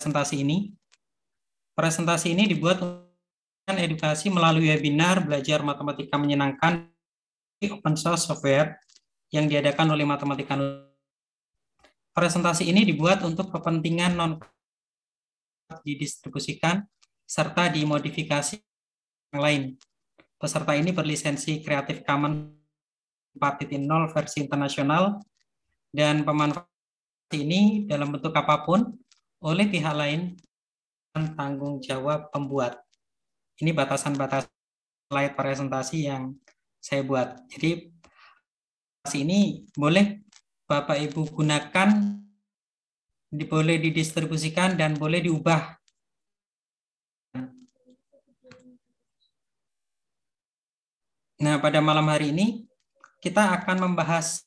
presentasi ini. Presentasi ini dibuat untuk edukasi melalui webinar belajar matematika menyenangkan open source software yang diadakan oleh Matematika. Presentasi ini dibuat untuk kepentingan non didistribusikan serta dimodifikasi yang lain. Peserta ini berlisensi Creative Commons 4.0 versi internasional dan pemanfaatan ini dalam bentuk apapun oleh pihak lain dan tanggung jawab pembuat. Ini batasan-batasan slide presentasi yang saya buat. Jadi ini boleh Bapak Ibu gunakan, boleh didistribusikan dan boleh diubah. Nah, pada malam hari ini kita akan membahas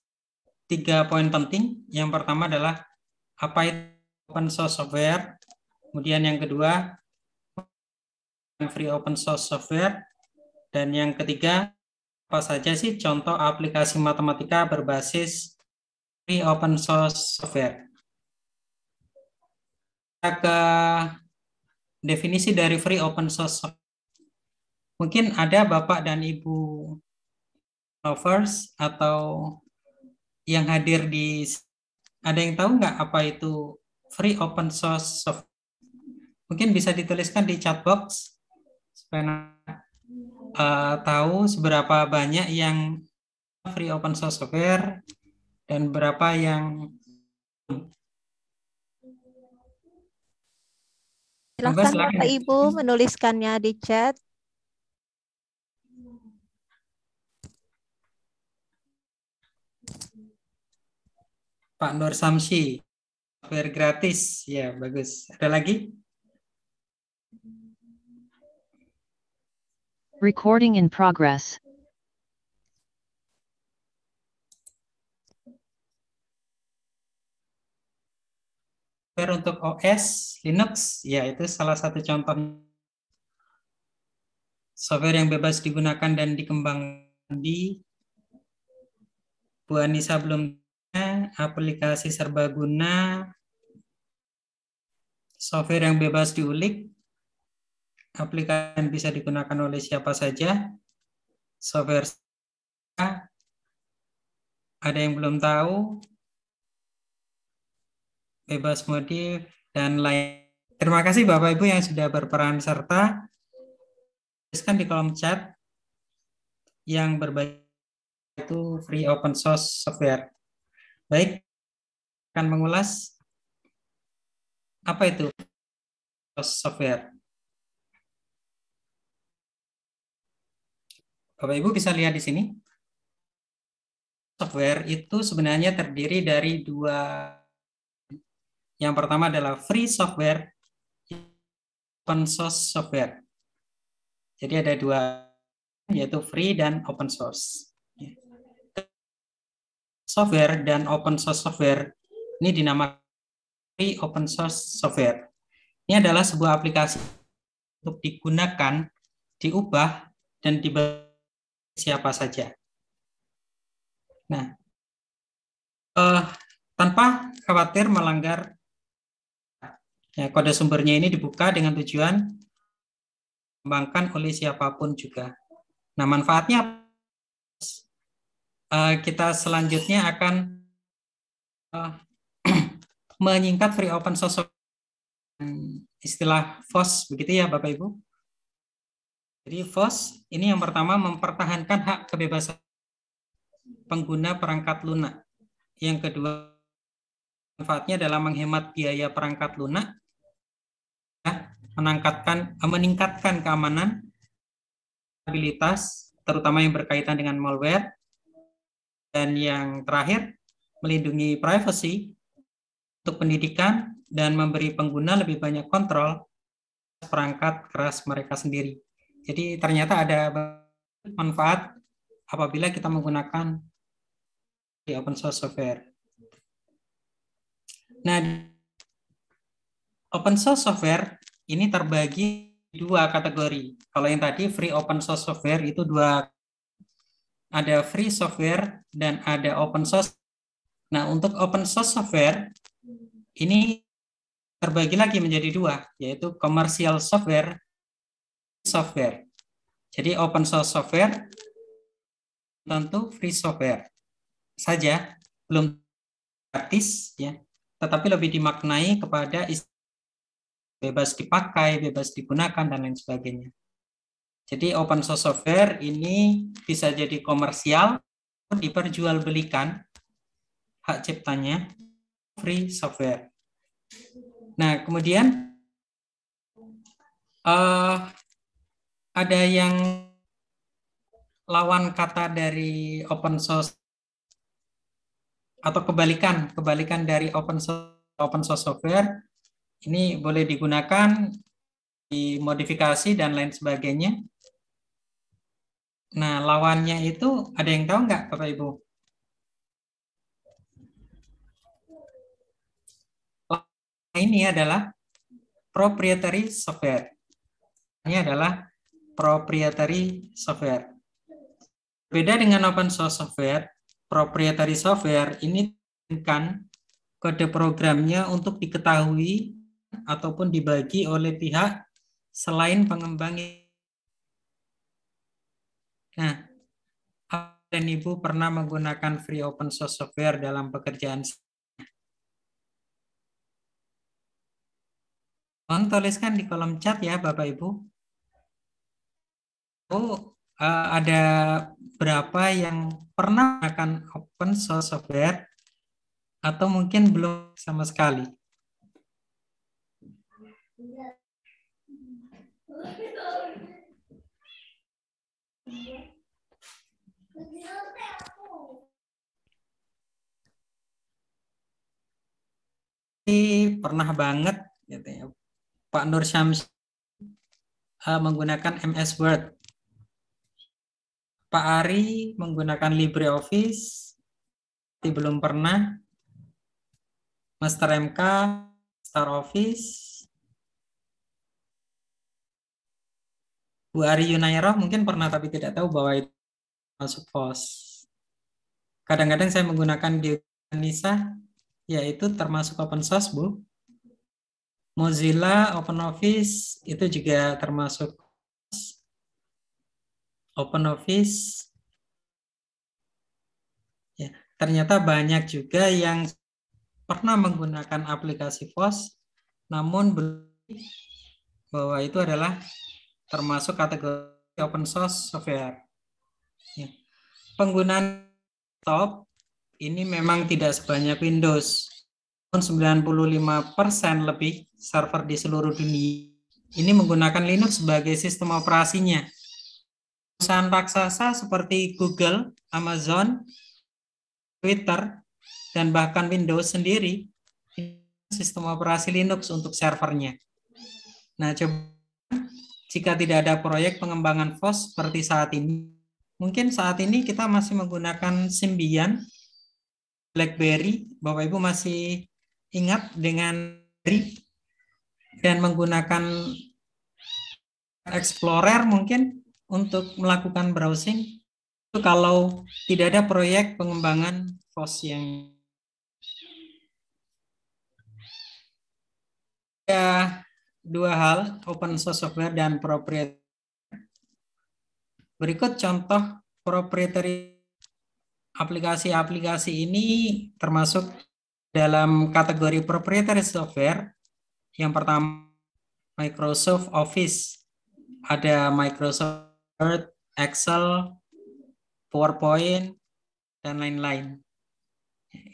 3 poin penting. Yang pertama adalah apa itu open source software. Kemudian yang kedua, free open source software. Dan yang ketiga, apa saja sih contoh aplikasi matematika berbasis free open source software. Kita ke definisi dari free open source software. Mungkin ada Bapak dan Ibu lovers atau yang hadir di, ada yang tahu nggak apa itu free open source software? Mungkin bisa dituliskan di chat box supaya tahu seberapa banyak yang free open source software dan berapa yang. Silakan Bapak Ibu menuliskannya di chat. Pak Nur Samsi, software gratis, ya bagus. Ada lagi? Recording in progress. Software untuk OS, Linux, ya itu salah satu contoh software yang bebas digunakan dan dikembangkan di Bu Anissa belum, aplikasi serbaguna, software yang bebas diulik, aplikasi yang bisa digunakan oleh siapa saja, software ada yang belum tahu, bebas modif, dan lain. Terima kasih Bapak Ibu yang sudah berperan serta. Tuliskan di kolom chat yang berbagi itu free open source software. Baik, akan mengulas apa itu software. Bapak Ibu bisa lihat di sini. Software itu sebenarnya terdiri dari dua. Yang pertama adalah free software, open source software. Jadi ada dua, yaitu free dan open source. Software dan open source software ini dinamakan free open source software. Ini adalah sebuah aplikasi untuk digunakan, diubah, dan dibagi siapa saja. Nah, tanpa khawatir melanggar, ya, kode sumbernya ini dibuka dengan tujuan dikembangkan oleh siapapun juga. Nah, manfaatnya kita selanjutnya akan menyingkat free open source, istilah FOSS, begitu ya Bapak Ibu. Jadi FOSS ini yang pertama mempertahankan hak kebebasan pengguna perangkat lunak. Yang kedua, manfaatnya adalah menghemat biaya perangkat lunak, meningkatkan keamanan, stabilitas, terutama yang berkaitan dengan malware, dan yang terakhir, melindungi privasi untuk pendidikan dan memberi pengguna lebih banyak kontrol perangkat keras mereka sendiri. Jadi ternyata ada manfaat apabila kita menggunakan open source software. Nah, open source software ini terbagi dua kategori. Kalau yang tadi free open source software itu dua, ada free software dan ada open source. Nah, untuk open source software ini terbagi lagi menjadi dua, yaitu commercial software, software. Jadi open source software tentu free software saja, belum gratis ya, tetapi lebih dimaknai kepada bebas dipakai, bebas digunakan dan lain sebagainya. Jadi open source software ini bisa jadi komersial, diperjualbelikan hak ciptanya, free software. Nah, kemudian ada yang lawan kata dari open source atau kebalikan dari open source software ini boleh digunakan, dimodifikasi dan lain sebagainya. Nah, lawannya itu ada yang tahu nggak, Bapak Ibu? Ini adalah proprietary software. Ini adalah proprietary software. Beda dengan open source software, proprietary software ini kan kode programnya untuk diketahui ataupun dibagi oleh pihak selain pengembang. Nah, dan Ibu pernah menggunakan free open source software dalam pekerjaan? Tolong tuliskan di kolom chat ya, Bapak Ibu. Ada berapa yang pernah menggunakan open source software atau mungkin belum sama sekali? Pernah banget gitu ya. Pak Nur Syams menggunakan MS Word. Pak Ari menggunakan LibreOffice, belum pernah. Master MK, Star Office. Bu Ari Yunairo mungkin pernah tapi tidak tahu bahwa itu masuk POS. Kadang-kadang saya menggunakan di Nisa, yaitu termasuk open source, Bu. Mozilla, OpenOffice itu juga termasuk OpenOffice. Ya, ternyata banyak juga yang pernah menggunakan aplikasi POS, namun bahwa itu adalah termasuk kategori open source software. Ya. Penggunaan laptop ini memang tidak sebanyak Windows. 95% lebih server di seluruh dunia ini menggunakan Linux sebagai sistem operasinya. Perusahaan raksasa seperti Google, Amazon, Twitter, dan bahkan Windows sendiri sistem operasi Linux untuk servernya. Nah, coba jika tidak ada proyek pengembangan FOSS seperti saat ini, mungkin saat ini kita masih menggunakan Symbian, BlackBerry, Bapak Ibu masih ingat dengan dan menggunakan Explorer mungkin untuk melakukan browsing. Itu kalau tidak ada proyek pengembangan FOSS yang ada dua hal, open source software dan proprietary. Berikut contoh proprietary aplikasi-aplikasi ini termasuk dalam kategori proprietary software. Yang pertama, Microsoft Office. Ada Microsoft Word, Excel, PowerPoint, dan lain-lain.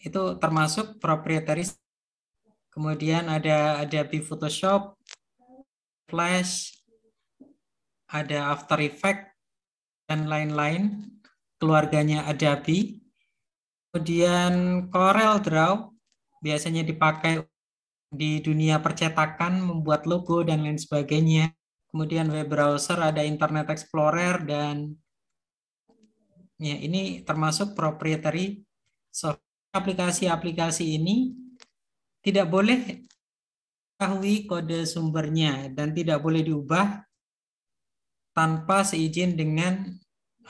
Itu termasuk proprietary. Kemudian ada Adobe Photoshop, Flash, ada After Effects, dan lain-lain. Keluarganya Adobe. Kemudian Corel Draw, biasanya dipakai di dunia percetakan, membuat logo, dan lain sebagainya. Kemudian web browser, ada Internet Explorer, dan ya, ini termasuk proprietary software. Aplikasi-aplikasi ini tidak boleh ketahui kode sumbernya dan tidak boleh diubah tanpa seizin dengan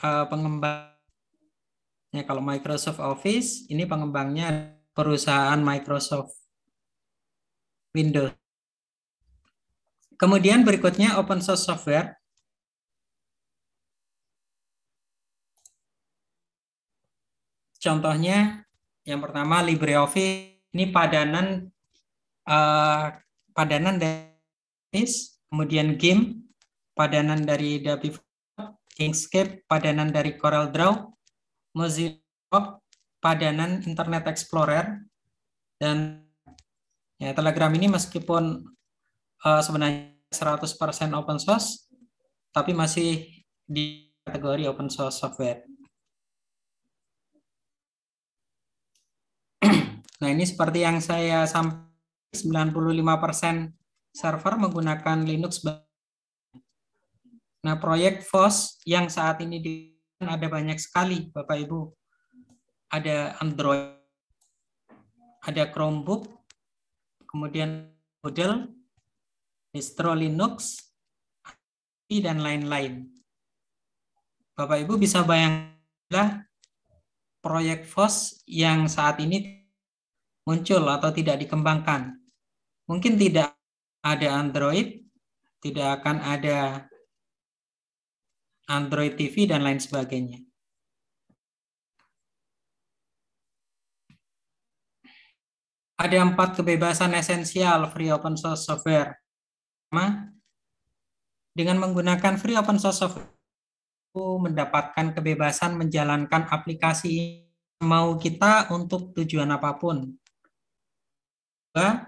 pengembang. Ya, kalau Microsoft Office, ini pengembangnya perusahaan Microsoft Windows. Kemudian berikutnya open source software. Contohnya yang pertama LibreOffice, ini padanan dari kemudian GIMP, padanan dari DaVinci, Inkscape, padanan dari CorelDRAW, Mozilla, padanan Internet Explorer, dan ya, Telegram ini meskipun sebenarnya 100% open source, tapi masih di kategori open source software. Nah, ini seperti yang saya sampaikan, 95% server menggunakan Linux. Nah, proyek FOSS yang saat ini ada banyak sekali, Bapak Ibu. Ada Android, ada Chromebook, kemudian Moodle, distro Linux, dan lain-lain. Bapak Ibu bisa bayangkan proyek FOSS yang saat ini muncul atau tidak dikembangkan. Mungkin tidak ada Android, tidak akan ada Android TV, dan lain sebagainya. Ada 4 kebebasan esensial free open source software. Pertama, dengan menggunakan free open source software, mendapatkan kebebasan menjalankan aplikasi mau kita untuk tujuan apapun. Kedua,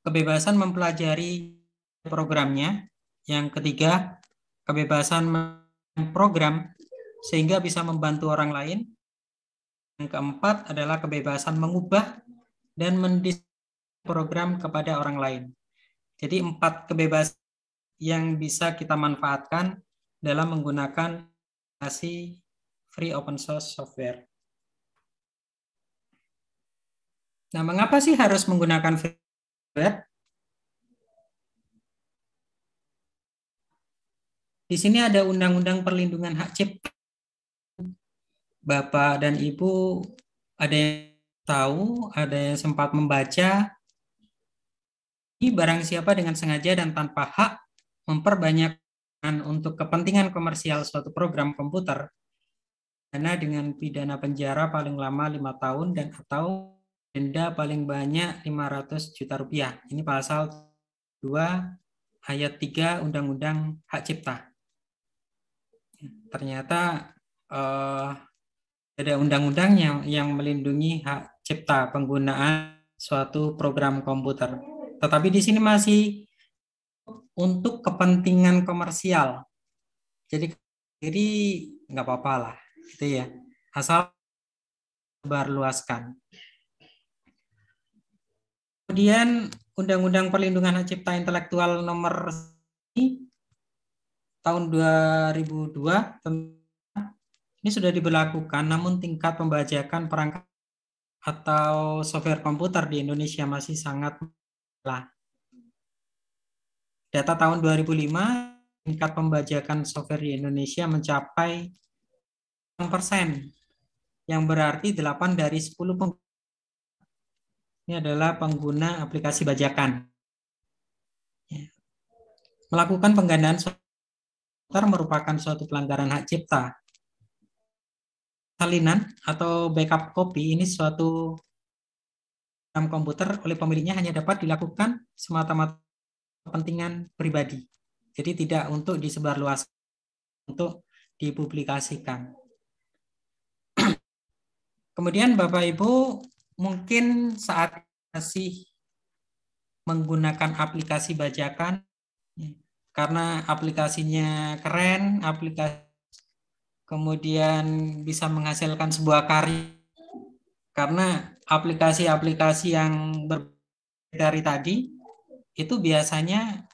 kebebasan mempelajari programnya. Yang ketiga, kebebasan memprogram sehingga bisa membantu orang lain. Yang keempat adalah kebebasan mengubah dan mendesain program kepada orang lain. Jadi 4 kebebasan yang bisa kita manfaatkan dalam menggunakan aplikasi free open source software. Nah, mengapa sih harus menggunakan free software? Di sini ada Undang-Undang Perlindungan Hak Cipta. Bapak dan Ibu ada yang tahu, ada yang sempat membaca. Ini barang siapa dengan sengaja dan tanpa hak memperbanyak untuk kepentingan komersial suatu program komputer, dana dengan pidana penjara paling lama 5 tahun dan atau denda paling banyak 500 juta rupiah. Ini pasal 2 ayat 3 Undang-Undang Hak Cipta. Ternyata ada undang-undangnya yang melindungi hak cipta penggunaan suatu program komputer. Tetapi di sini masih untuk kepentingan komersial. Jadi nggak apa-apa lah, gitu ya. Asal sebarluaskan. Kemudian Undang-Undang Perlindungan Hak Cipta Intelektual nomor tahun 2002 ini sudah diberlakukan, namun tingkat pembajakan perangkat atau software komputer di Indonesia masih sangat rendah. Data tahun 2005, tingkat pembajakan software di Indonesia mencapai 6%, yang berarti 8 dari 10 pengguna. Ini adalah pengguna aplikasi bajakan. Melakukan penggandaan software merupakan suatu pelanggaran hak cipta. Salinan atau backup copy ini suatu program komputer oleh pemiliknya hanya dapat dilakukan semata-mata kepentingan pribadi. Jadi tidak untuk disebarluaskan, untuk dipublikasikan. Kemudian Bapak Ibu mungkin saat masih menggunakan aplikasi bajakan karena aplikasinya keren, kemudian bisa menghasilkan sebuah karya, karena aplikasi-aplikasi yang dari tadi itu biasanya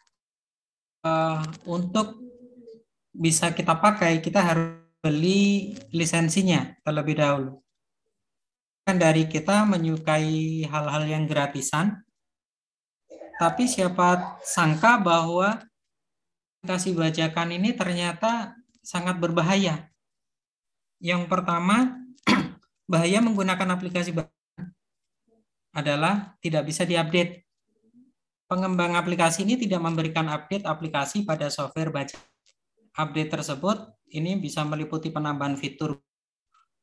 untuk bisa kita pakai kita harus beli lisensinya terlebih dahulu. Kan dari kita menyukai hal-hal yang gratisan, tapi siapa sangka bahwa aplikasi bajakan ini ternyata sangat berbahaya. Yang pertama, bahaya menggunakan aplikasi bajakan adalah tidak bisa diupdate. Pengembang aplikasi ini tidak memberikan update aplikasi pada software bacaan. Update tersebut ini bisa meliputi penambahan fitur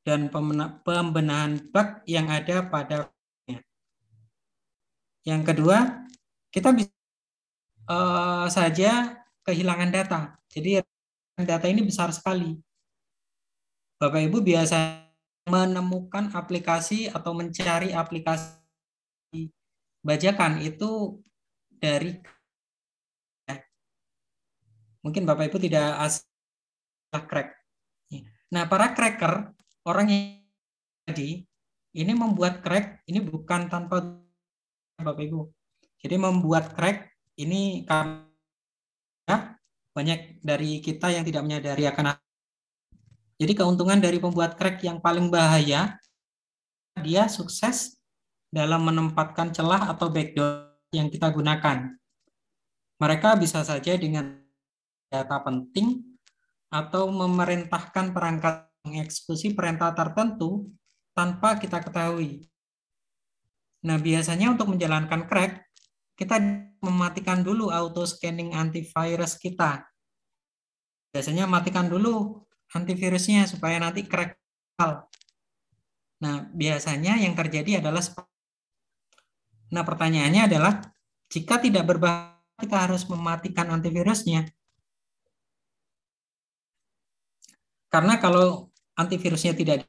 dan pembenahan bug yang ada pada. Yang kedua, kita bisa saja kehilangan data. Jadi data ini besar sekali. Bapak Ibu biasa menemukan aplikasi atau mencari aplikasi bajakan itu dari, mungkin Bapak Ibu tidak asal crack. Nah, para cracker, orang yang tadi ini membuat crack ini bukan tanpa Bapak Ibu. Jadi membuat crack ini karena banyak dari kita yang tidak menyadari akan. Jadi keuntungan dari pembuat crack yang paling bahaya, dia sukses dalam menempatkan celah atau backdoor yang kita gunakan. Mereka bisa saja dengan data penting atau memerintahkan perangkat mengeksekusi perintah tertentu tanpa kita ketahui. Nah, biasanya untuk menjalankan crack, kita mematikan dulu auto scanning antivirus kita. Biasanya matikan dulu antivirusnya supaya nanti crack. Nah, biasanya yang terjadi adalah, nah pertanyaannya adalah, jika tidak berbahaya, kita harus mematikan antivirusnya. Karena kalau antivirusnya tidak,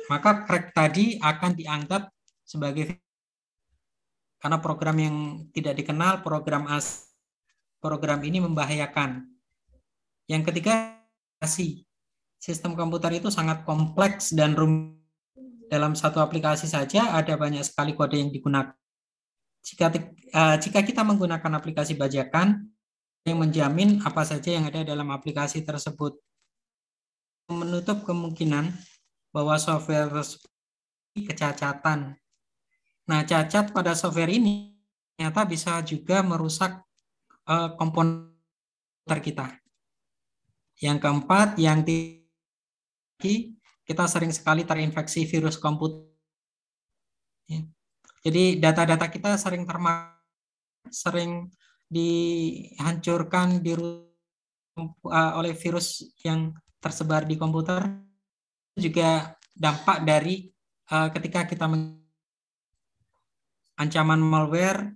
maka crack tadi akan dianggap sebagai, karena program yang tidak dikenal, program ini membahayakan. Yang ketiga, sistem komputer itu sangat kompleks dan rumit. Dalam satu aplikasi saja ada banyak sekali kode yang digunakan. Jika kita menggunakan aplikasi bajakan, yang menjamin apa saja yang ada dalam aplikasi tersebut, menutup kemungkinan bahwa software kecacatan. Nah, cacat pada software ini ternyata bisa juga merusak komponen kita. Yang keempat, yang kita sering sekali terinfeksi virus komputer. Jadi data-data kita sering dihancurkan oleh virus yang tersebar di komputer. Juga dampak dari ketika kita ancaman malware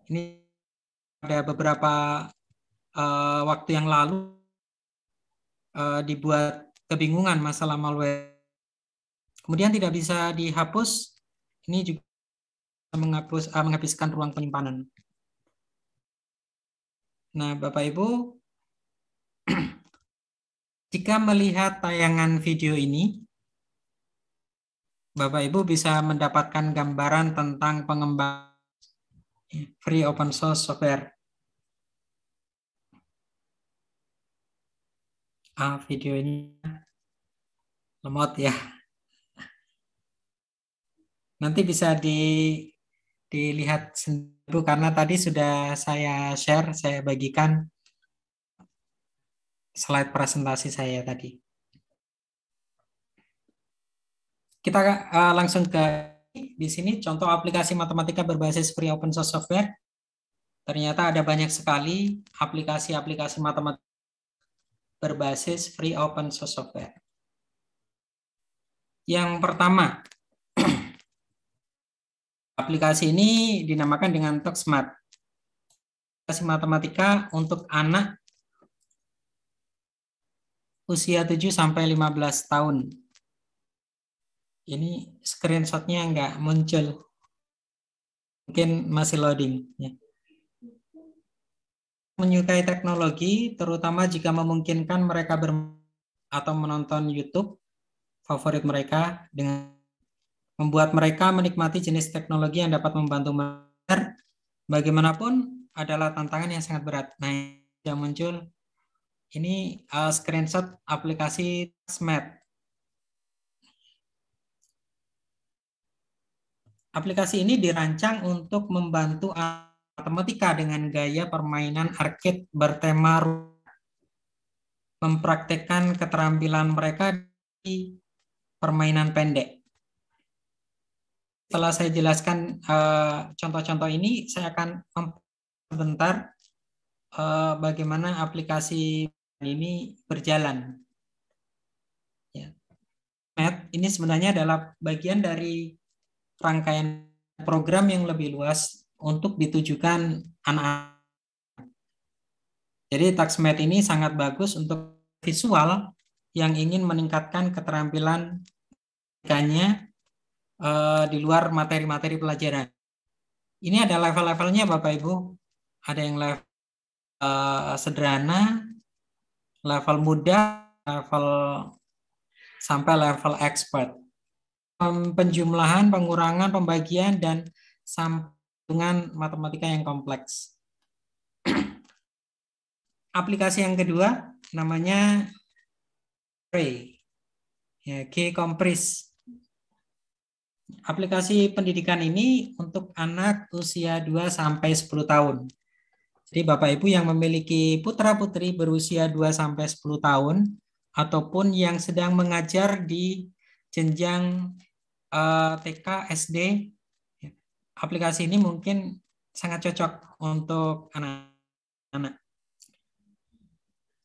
ini, ada beberapa waktu yang lalu dibuat kebingungan masalah malware, kemudian tidak bisa dihapus. Ini juga menghabiskan ruang penyimpanan. Nah, Bapak Ibu, jika melihat tayangan video ini, Bapak Ibu bisa mendapatkan gambaran tentang pengembangan free open source software. Video ini lemot ya. Nanti bisa dilihat sendiri karena tadi sudah saya share, saya bagikan slide presentasi saya tadi. Kita langsung ke di sini contoh aplikasi matematika berbasis free open source software. Ternyata ada banyak sekali aplikasi-aplikasi matematika berbasis free open source software. Yang pertama, aplikasi ini dinamakan dengan TalkSmart. Aplikasi matematika untuk anak usia 7 sampai 15 tahun. Ini screenshot-nya nggak muncul. Mungkin masih loading. Ya. Menyukai teknologi, terutama jika memungkinkan mereka atau menonton YouTube favorit mereka, dengan membuat mereka menikmati jenis teknologi yang dapat membantu mereka. Bagaimanapun adalah tantangan yang sangat berat. Nah, yang muncul ini screenshot aplikasi TalkSmart. Aplikasi ini dirancang untuk membantu matematika dengan gaya permainan arcade bertema mempraktekkan keterampilan mereka di permainan pendek. setelah saya jelaskan contoh-contoh ini, saya akan sebentar bagaimana aplikasi ini berjalan. Ya. Ini sebenarnya adalah bagian dari rangkaian program yang lebih luas untuk ditujukan anak-anak. Jadi TaxMath ini sangat bagus untuk visual yang ingin meningkatkan keterampilan di luar materi-materi pelajaran. Ini ada level-levelnya Bapak Ibu. Ada yang level sederhana, level mudah, level sampai level expert. Penjumlahan, pengurangan, pembagian, dan dengan matematika yang kompleks. Aplikasi yang kedua namanya G-Compris. Aplikasi pendidikan ini untuk anak usia 2-10 tahun. Jadi Bapak Ibu yang memiliki putra-putri berusia 2-10 tahun ataupun yang sedang mengajar di jenjang TK, SD, aplikasi ini mungkin sangat cocok untuk anak-anak.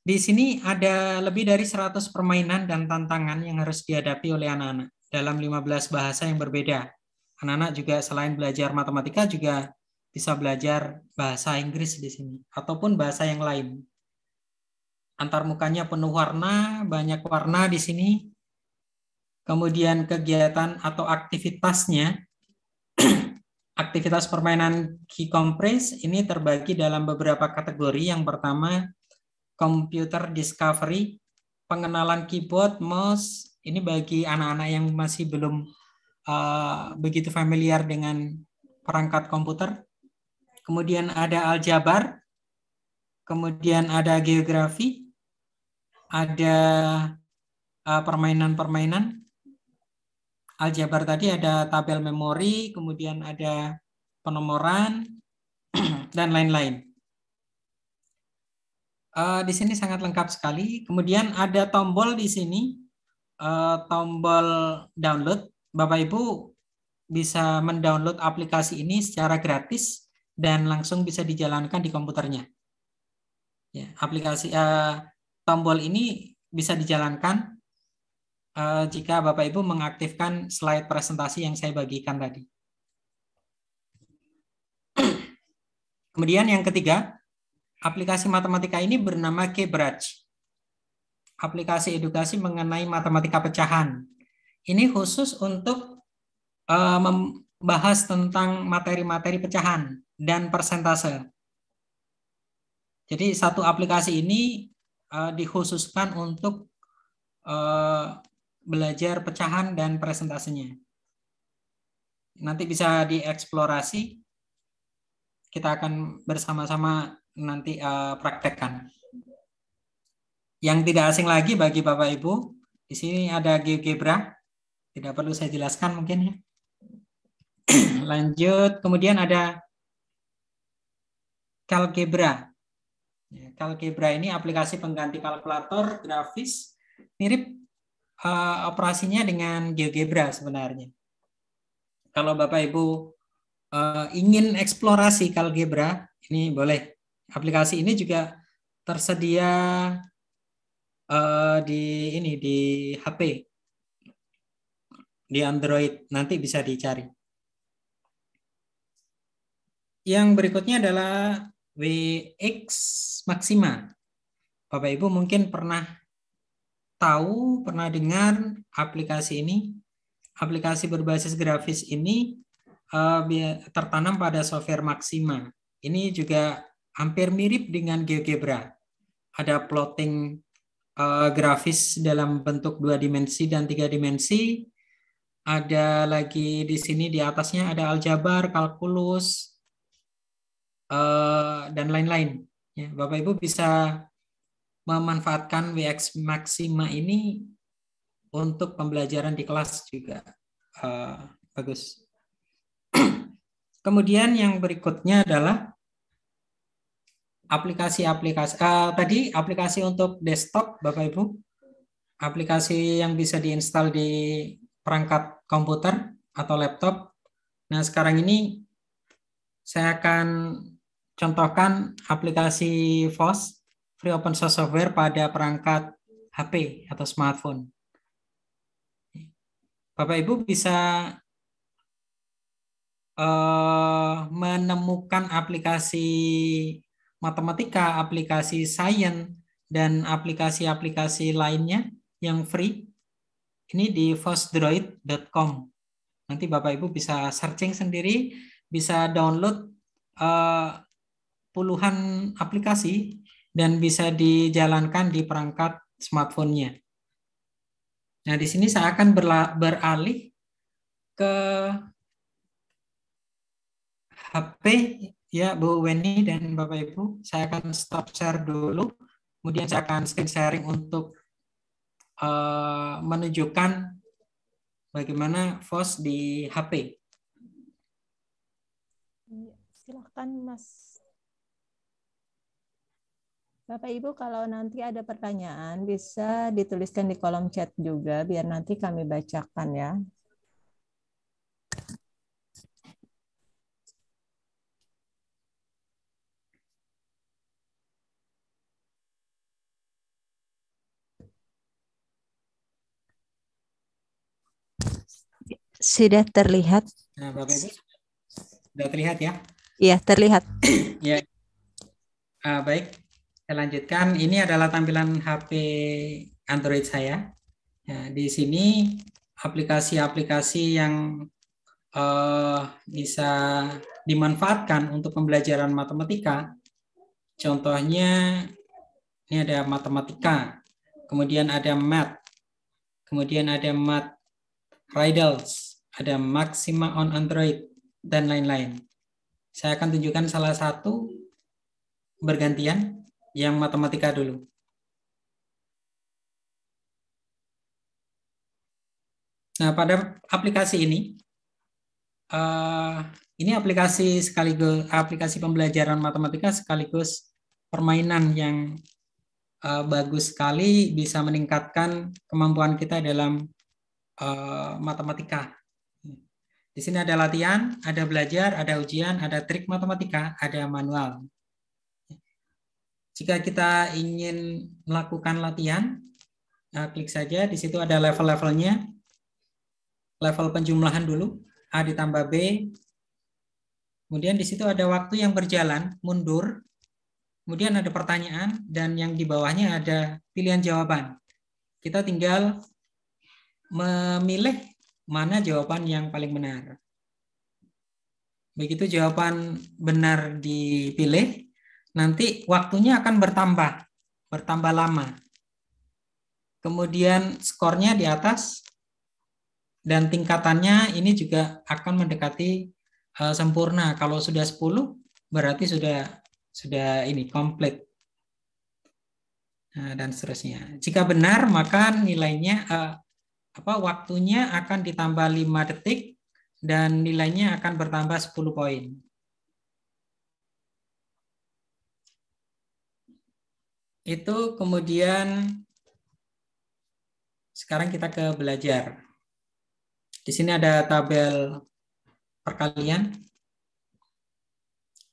Di sini ada lebih dari 100 permainan dan tantangan yang harus dihadapi oleh anak-anak dalam 15 bahasa yang berbeda. Anak-anak juga selain belajar matematika juga bisa belajar bahasa Inggris di sini ataupun bahasa yang lain. Antarmukanya penuh warna, banyak warna di sini. Kemudian kegiatan atau aktivitasnya, aktivitas permainan G-Compris ini terbagi dalam beberapa kategori. Yang pertama, computer discovery, pengenalan keyboard, mouse. Ini bagi anak-anak yang masih belum begitu familiar dengan perangkat komputer. Kemudian ada aljabar, kemudian ada geografi, ada permainan-permainan. Aljabar tadi ada tabel memori, kemudian ada penomoran, dan lain-lain. Di sini sangat lengkap sekali. Kemudian ada tombol di sini, tombol download. Bapak Ibu bisa mendownload aplikasi ini secara gratis dan langsung bisa dijalankan di komputernya. Ya, aplikasi tombol ini bisa dijalankan jika Bapak Ibu mengaktifkan slide presentasi yang saya bagikan tadi. Kemudian yang ketiga, aplikasi matematika ini bernama Kbridge. Aplikasi edukasi mengenai matematika pecahan. Ini khusus untuk membahas tentang materi-materi pecahan dan persentase. Jadi satu aplikasi ini dikhususkan untuk belajar pecahan dan presentasenya. Nanti bisa dieksplorasi. Kita akan bersama-sama nanti praktekkan. Yang tidak asing lagi bagi Bapak Ibu, di sini ada GeoGebra. Tidak perlu saya jelaskan mungkin ya. Lanjut, kemudian ada Calgebra. Calgebra ini aplikasi pengganti kalkulator grafis, mirip operasinya dengan GeoGebra sebenarnya. Kalau Bapak Ibu ingin eksplorasi Calgebra, ini boleh. Aplikasi ini juga tersedia di HP, di Android, nanti bisa dicari. Yang berikutnya adalah WX Maxima. Bapak Ibu mungkin pernah tahu, pernah dengar aplikasi ini. Aplikasi berbasis grafis ini tertanam pada software Maxima. Ini juga hampir mirip dengan GeoGebra. Ada plotting grafis dalam bentuk 2 dimensi dan 3 dimensi. Ada lagi di sini di atasnya ada aljabar, kalkulus, dan lain-lain. Ya, Bapak Ibu bisa memanfaatkan WX Maxima ini untuk pembelajaran di kelas juga bagus. Kemudian yang berikutnya adalah aplikasi-aplikasi. Tadi aplikasi untuk desktop, Bapak Ibu, aplikasi yang bisa diinstal di perangkat komputer atau laptop. Nah, sekarang ini saya akan contohkan aplikasi FOSS, Free Open Source Software, pada perangkat HP atau smartphone. Bapak Ibu bisa menemukan aplikasi matematika, aplikasi sains, dan aplikasi-aplikasi lainnya yang free. Ini di fossdroid.com. Nanti Bapak Ibu bisa searching sendiri, bisa download puluhan aplikasi dan bisa dijalankan di perangkat smartphone-nya. Nah, di sini saya akan beralih ke HP ya Bu Weni dan Bapak Ibu. Saya akan stop share dulu. Kemudian saya akan screen sharing untuk menunjukkan bagaimana FOSS di HP. Silakan Mas. Bapak Ibu kalau nanti ada pertanyaan bisa dituliskan di kolom chat juga biar nanti kami bacakan ya. Sudah terlihat? Nah, Bapak Ibu sudah terlihat ya? Iya, terlihat. Ya. Baik, saya lanjutkan. Ini adalah tampilan HP Android saya. Ya, di sini aplikasi-aplikasi yang bisa dimanfaatkan untuk pembelajaran matematika. Contohnya ini ada matematika, kemudian ada math, kemudian ada math riddles, ada Maxima on Android, dan lain-lain. Saya akan tunjukkan salah satu bergantian, yang matematika dulu. Nah, pada aplikasi ini aplikasi sekaligus aplikasi pembelajaran matematika sekaligus permainan yang bagus sekali, bisa meningkatkan kemampuan kita dalam matematika. Di sini ada latihan, ada belajar, ada ujian, ada trik matematika, ada manual. Jika kita ingin melakukan latihan, klik saja. Di situ ada level-levelnya. Level penjumlahan dulu, A ditambah B. Kemudian di situ ada waktu yang berjalan, mundur. Kemudian ada pertanyaan, dan yang di bawahnya ada pilihan jawaban. Kita tinggal memilih mana jawaban yang paling benar. Begitu jawaban benar dipilih, nanti waktunya akan bertambah lama. Kemudian skornya di atas, dan tingkatannya ini juga akan mendekati sempurna. Kalau sudah 10, berarti sudah ini komplit. Nah, dan seterusnya. Jika benar, maka nilainya waktunya akan ditambah 5 detik dan nilainya akan bertambah 10 poin. Itu kemudian sekarang kita ke belajar. Di sini ada tabel perkalian.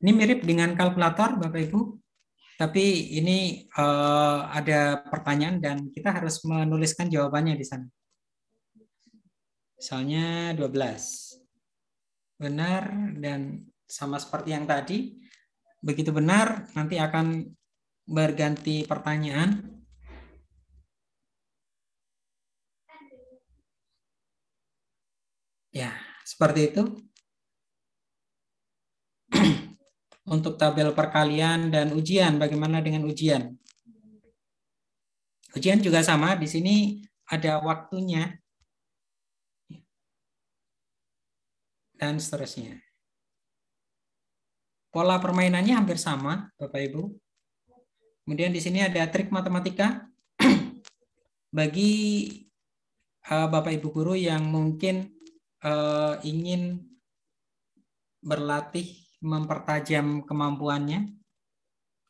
Ini mirip dengan kalkulator, Bapak Ibu. Tapi ini ada pertanyaan dan kita harus menuliskan jawabannya di sana. Misalnya 12. Benar, dan sama seperti yang tadi, begitu benar nanti akan berganti pertanyaan. Ya, seperti itu. Untuk tabel perkalian dan ujian, bagaimana dengan ujian? Ujian juga sama, di sini ada waktunya dan seterusnya. Pola permainannya hampir sama, Bapak Ibu. Kemudian di sini ada trik matematika bagi Bapak Ibu guru yang mungkin ingin berlatih mempertajam kemampuannya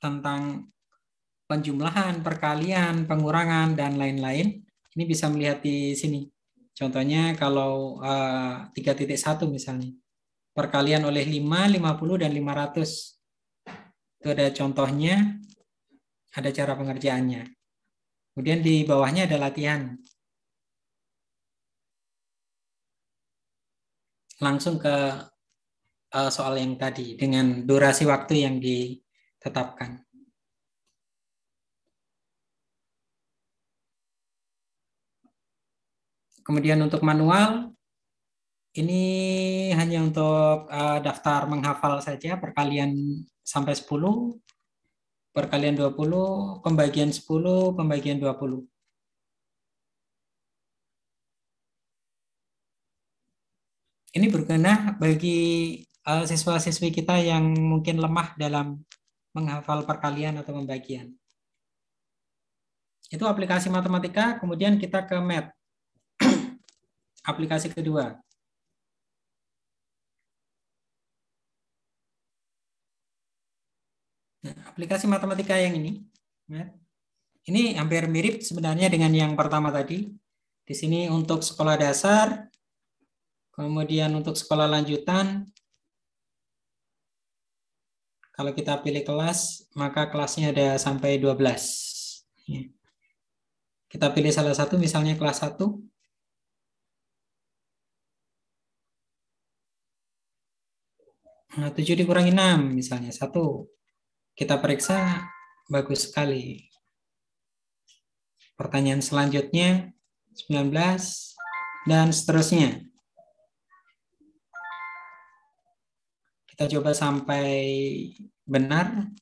tentang penjumlahan, perkalian, pengurangan, dan lain-lain. Ini bisa melihat di sini. Contohnya kalau 3.1 misalnya. perkalian oleh 5, 50, dan 500. Itu ada contohnya, ada cara pengerjaannya. Kemudian di bawahnya ada latihan. Langsung ke soal yang tadi dengan durasi waktu yang ditetapkan. Kemudian untuk manual, ini hanya untuk daftar menghafal saja, perkalian sampai 10, perkalian 20, pembagian 10, pembagian 20. Ini berguna bagi siswa-siswi kita yang mungkin lemah dalam menghafal perkalian atau pembagian. Itu aplikasi matematika, kemudian kita ke math. Aplikasi kedua. Nah, aplikasi matematika yang ini hampir mirip sebenarnya dengan yang pertama tadi. Di sini untuk sekolah dasar, kemudian untuk sekolah lanjutan, kalau kita pilih kelas, maka kelasnya ada sampai 12. Kita pilih salah satu, misalnya kelas 1. Nah, 7 dikurangi 6, misalnya 1. Kita periksa, bagus sekali. Pertanyaan selanjutnya, 19, dan seterusnya. Kita coba sampai benar.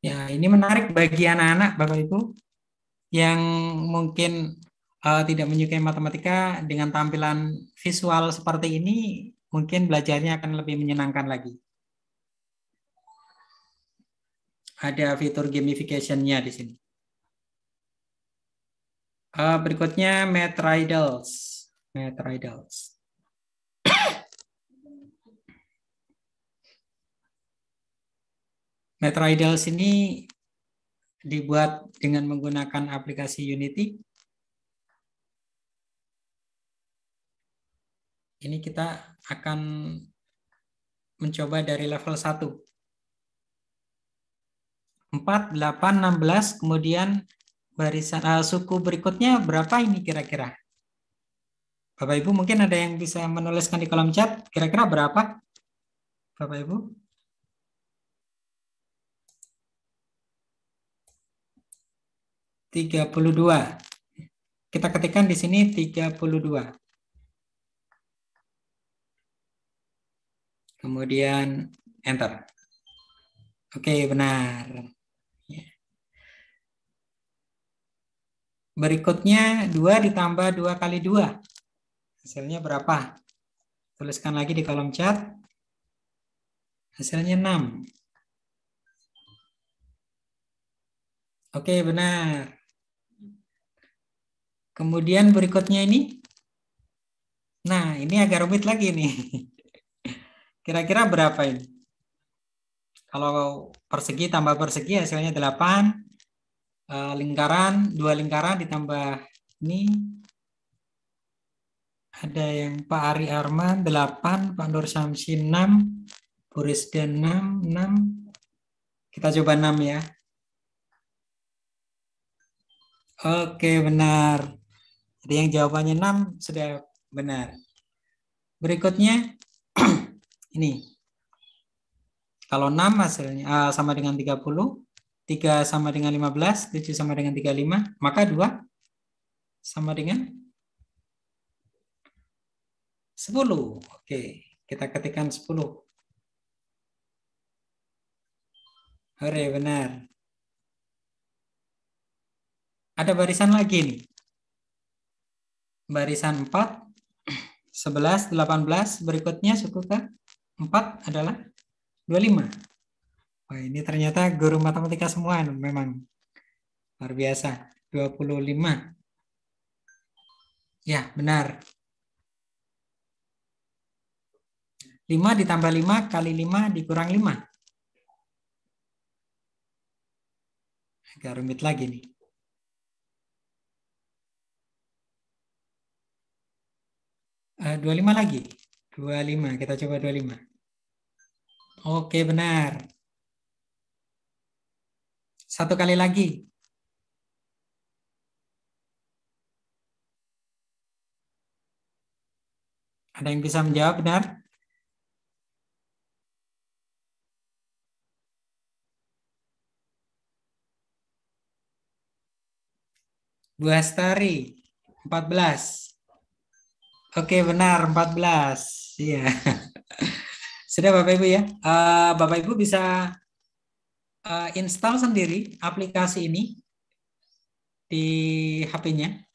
Ya, ini menarik bagi anak-anak, Bapak Ibu, yang mungkin tidak menyukai matematika. Dengan tampilan visual seperti ini, mungkin belajarnya akan lebih menyenangkan lagi. Ada fitur gamification-nya di sini. Berikutnya Math Riddles. Math Riddles. Math Riddles ini dibuat dengan menggunakan aplikasi Unity. Ini kita akan mencoba dari level 1. 4, 8, 16, kemudian barisan suku berikutnya berapa ini kira-kira? Bapak Ibu mungkin ada yang bisa menuliskan di kolom chat, kira-kira berapa? Bapak Ibu? (32). Kita ketikkan di sini 32. Kemudian enter. Oke, benar. Berikutnya 2 ditambah 2 kali 2. Hasilnya berapa? Tuliskan lagi di kolom chat. Hasilnya 6. Oke, benar. Kemudian berikutnya ini. Nah, ini agak rumit lagi nih. Kira-kira berapa ini? Kalau persegi tambah persegi hasilnya 8. Lingkaran, 2 lingkaran ditambah ini. Ada yang Pak Ari Arman 8, Pak Nur Samsi 6, Bu Rizda 6, 6. Kita coba 6 ya. Oke, benar. Jadi yang jawabannya 6 sudah benar. Berikutnya ini. Kalau 6 hasilnya sama dengan 30, 3 sama dengan 15, 7 sama dengan 35, maka 2 sama dengan 10. Oke, kita ketikkan 10. Hore, benar. Ada barisan lagi nih. Barisan 4, 11, 18, berikutnya suku ke 4 adalah 25. Wah, ini ternyata guru matematika semua memang luar biasa. 25. Ya, benar. 5 ditambah 5 kali 5 dikurang 5. Agak rumit lagi nih. 25 lagi. 25, kita coba 25. Oke, benar. Satu kali lagi. Ada yang bisa menjawab, benar? Bu Astari, 14. Oke, benar, 14. Iya. Sudah Bapak Ibu ya. Bapak Ibu bisa install sendiri aplikasi ini di HP-nya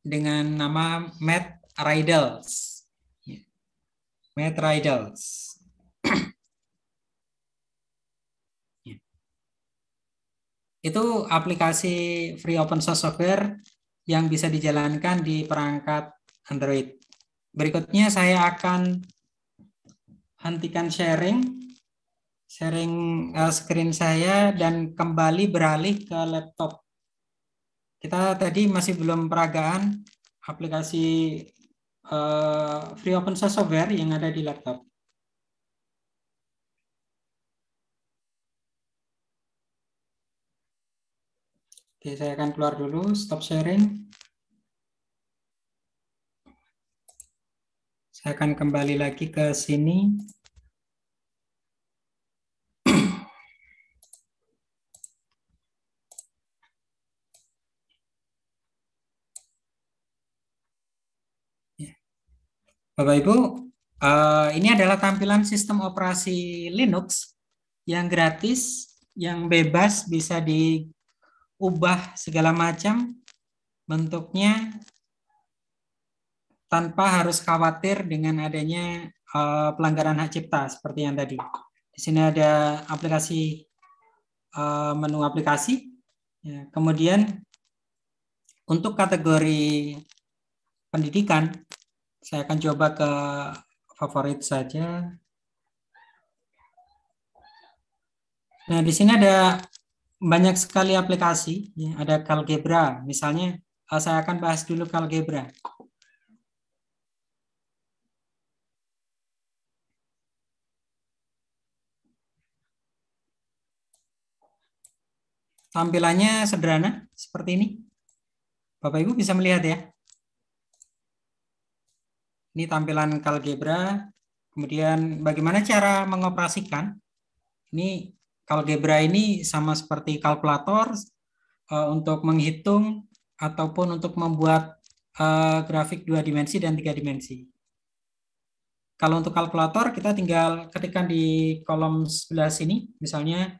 dengan nama MathRidles. MathRidles. Itu aplikasi free open source software yang bisa dijalankan di perangkat Android. Berikutnya saya akan hentikan sharing screen saya dan kembali beralih ke laptop. Kita tadi masih belum peragaan aplikasi free open source software yang ada di laptop. Oke, saya akan keluar dulu, stop sharing. Saya akan kembali lagi ke sini. Bapak Ibu, ini adalah tampilan sistem operasi Linux yang gratis, yang bebas, bisa diubah segala macam bentuknya tanpa harus khawatir dengan adanya pelanggaran hak cipta seperti yang tadi. Di sini ada aplikasi menu aplikasi. Ya, kemudian untuk kategori pendidikan, saya akan coba ke favorit saja. Nah, di sini ada banyak sekali aplikasi. Ya, ada Calgebra, misalnya. Saya akan bahas dulu Calgebra. Tampilannya sederhana seperti ini. Bapak Ibu bisa melihat ya. Ini tampilan Calgebra. Kemudian bagaimana cara mengoperasikan? Ini Calgebra ini sama seperti kalkulator untuk menghitung ataupun untuk membuat grafik 2 dimensi dan 3 dimensi. Kalau untuk kalkulator kita tinggal ketikkan di kolom sebelah sini, misalnya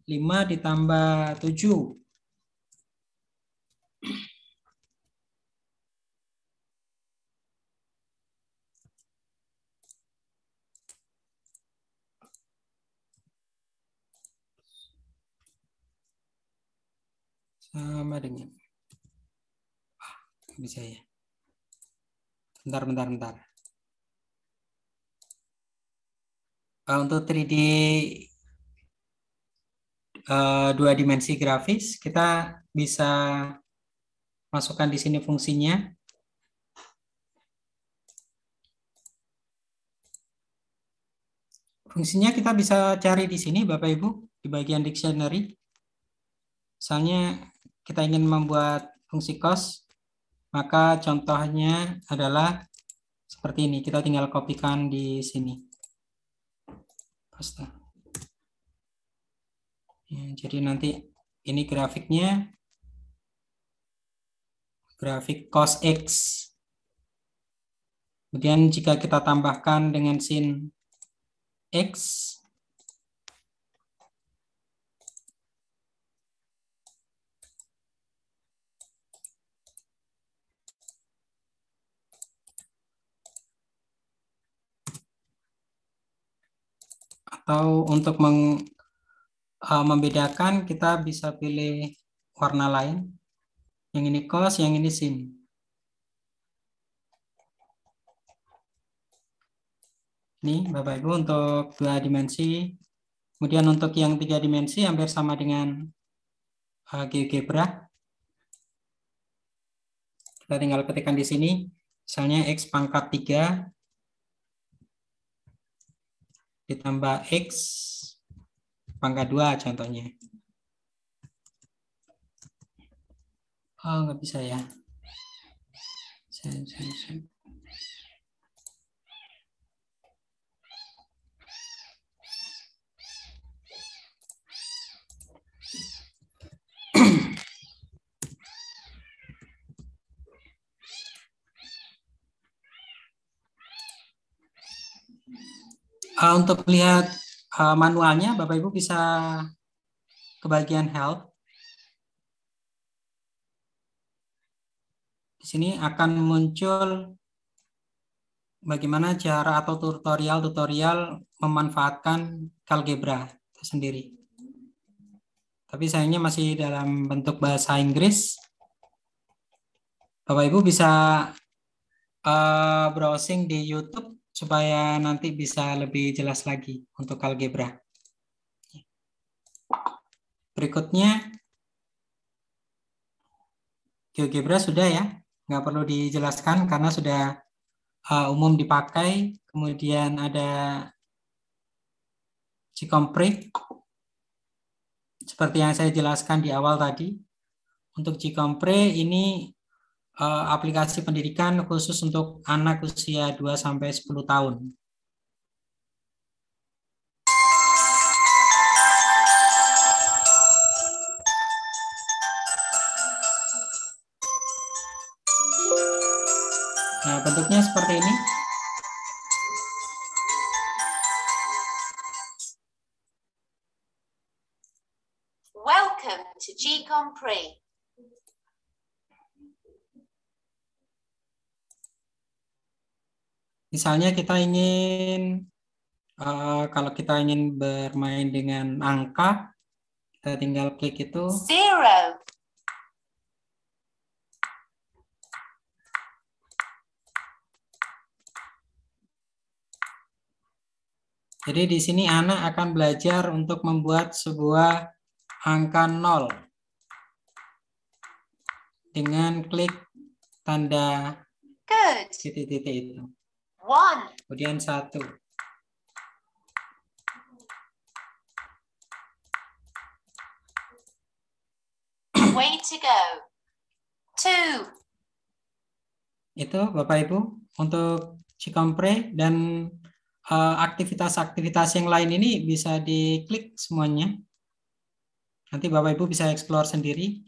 5 ditambah 7. Sama dengan bisa ya. Bentar. Untuk 3D 2 dimensi grafis, kita bisa masukkan di sini fungsinya. Fungsinya kita bisa cari di sini Bapak Ibu, di bagian dictionary. Misalnya kita ingin membuat fungsi cos, maka contohnya adalah seperti ini. Kita tinggal kopikan di sini. Paste. Ya, jadi nanti ini grafiknya, grafik cos X. Kemudian jika kita tambahkan dengan sin X, atau untuk membedakan kita bisa pilih warna lain. Yang ini cos, yang ini sin. Ini Bapak Ibu untuk 2 dimensi. Kemudian untuk yang 3 dimensi hampir sama dengan GeoGebra. Kita tinggal ketikkan di sini, misalnya X pangkat 3 ditambah X pangkat 2 contohnya. Oh, nggak bisa ya. Untuk lihat manualnya, Bapak Ibu bisa ke bagian help. Di sini akan muncul bagaimana cara atau tutorial memanfaatkan Calgebra itu sendiri. Tapi sayangnya masih dalam bentuk bahasa Inggris. Bapak Ibu bisa browsing di YouTube supaya nanti bisa lebih jelas lagi untuk Calgebra. Berikutnya, GeoGebra sudah ya, nggak perlu dijelaskan karena sudah umum dipakai. Kemudian ada Gcompre, seperti yang saya jelaskan di awal tadi. Untuk Gcompre ini aplikasi pendidikan khusus untuk anak usia 2-10 tahun. Nah, bentuknya seperti ini. Welcome to Gcompre. Misalnya kita ingin, kalau kita ingin bermain dengan angka, kita tinggal klik itu. 0. Jadi di sini anak akan belajar untuk membuat sebuah angka 0 dengan klik tanda titik-titik itu. 1. Kemudian 1. Way to go. 2. Itu Bapak Ibu untuk Gcompre, dan aktivitas-aktivitas yang lain ini bisa diklik semuanya. Nanti Bapak Ibu bisa explore sendiri.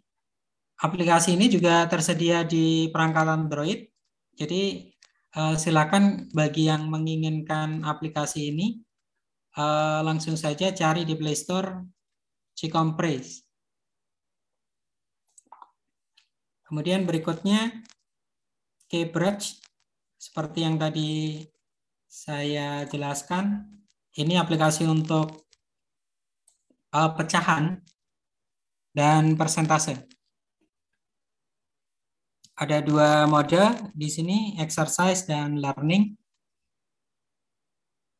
Aplikasi ini juga tersedia di perangkat Android. Jadi silakan bagi yang menginginkan aplikasi ini langsung saja cari di Play Store Gcompre. Kemudian berikutnya KBridge, seperti yang tadi saya jelaskan. Ini aplikasi untuk pecahan dan persentase. Ada 2 mode di sini, exercise dan learning.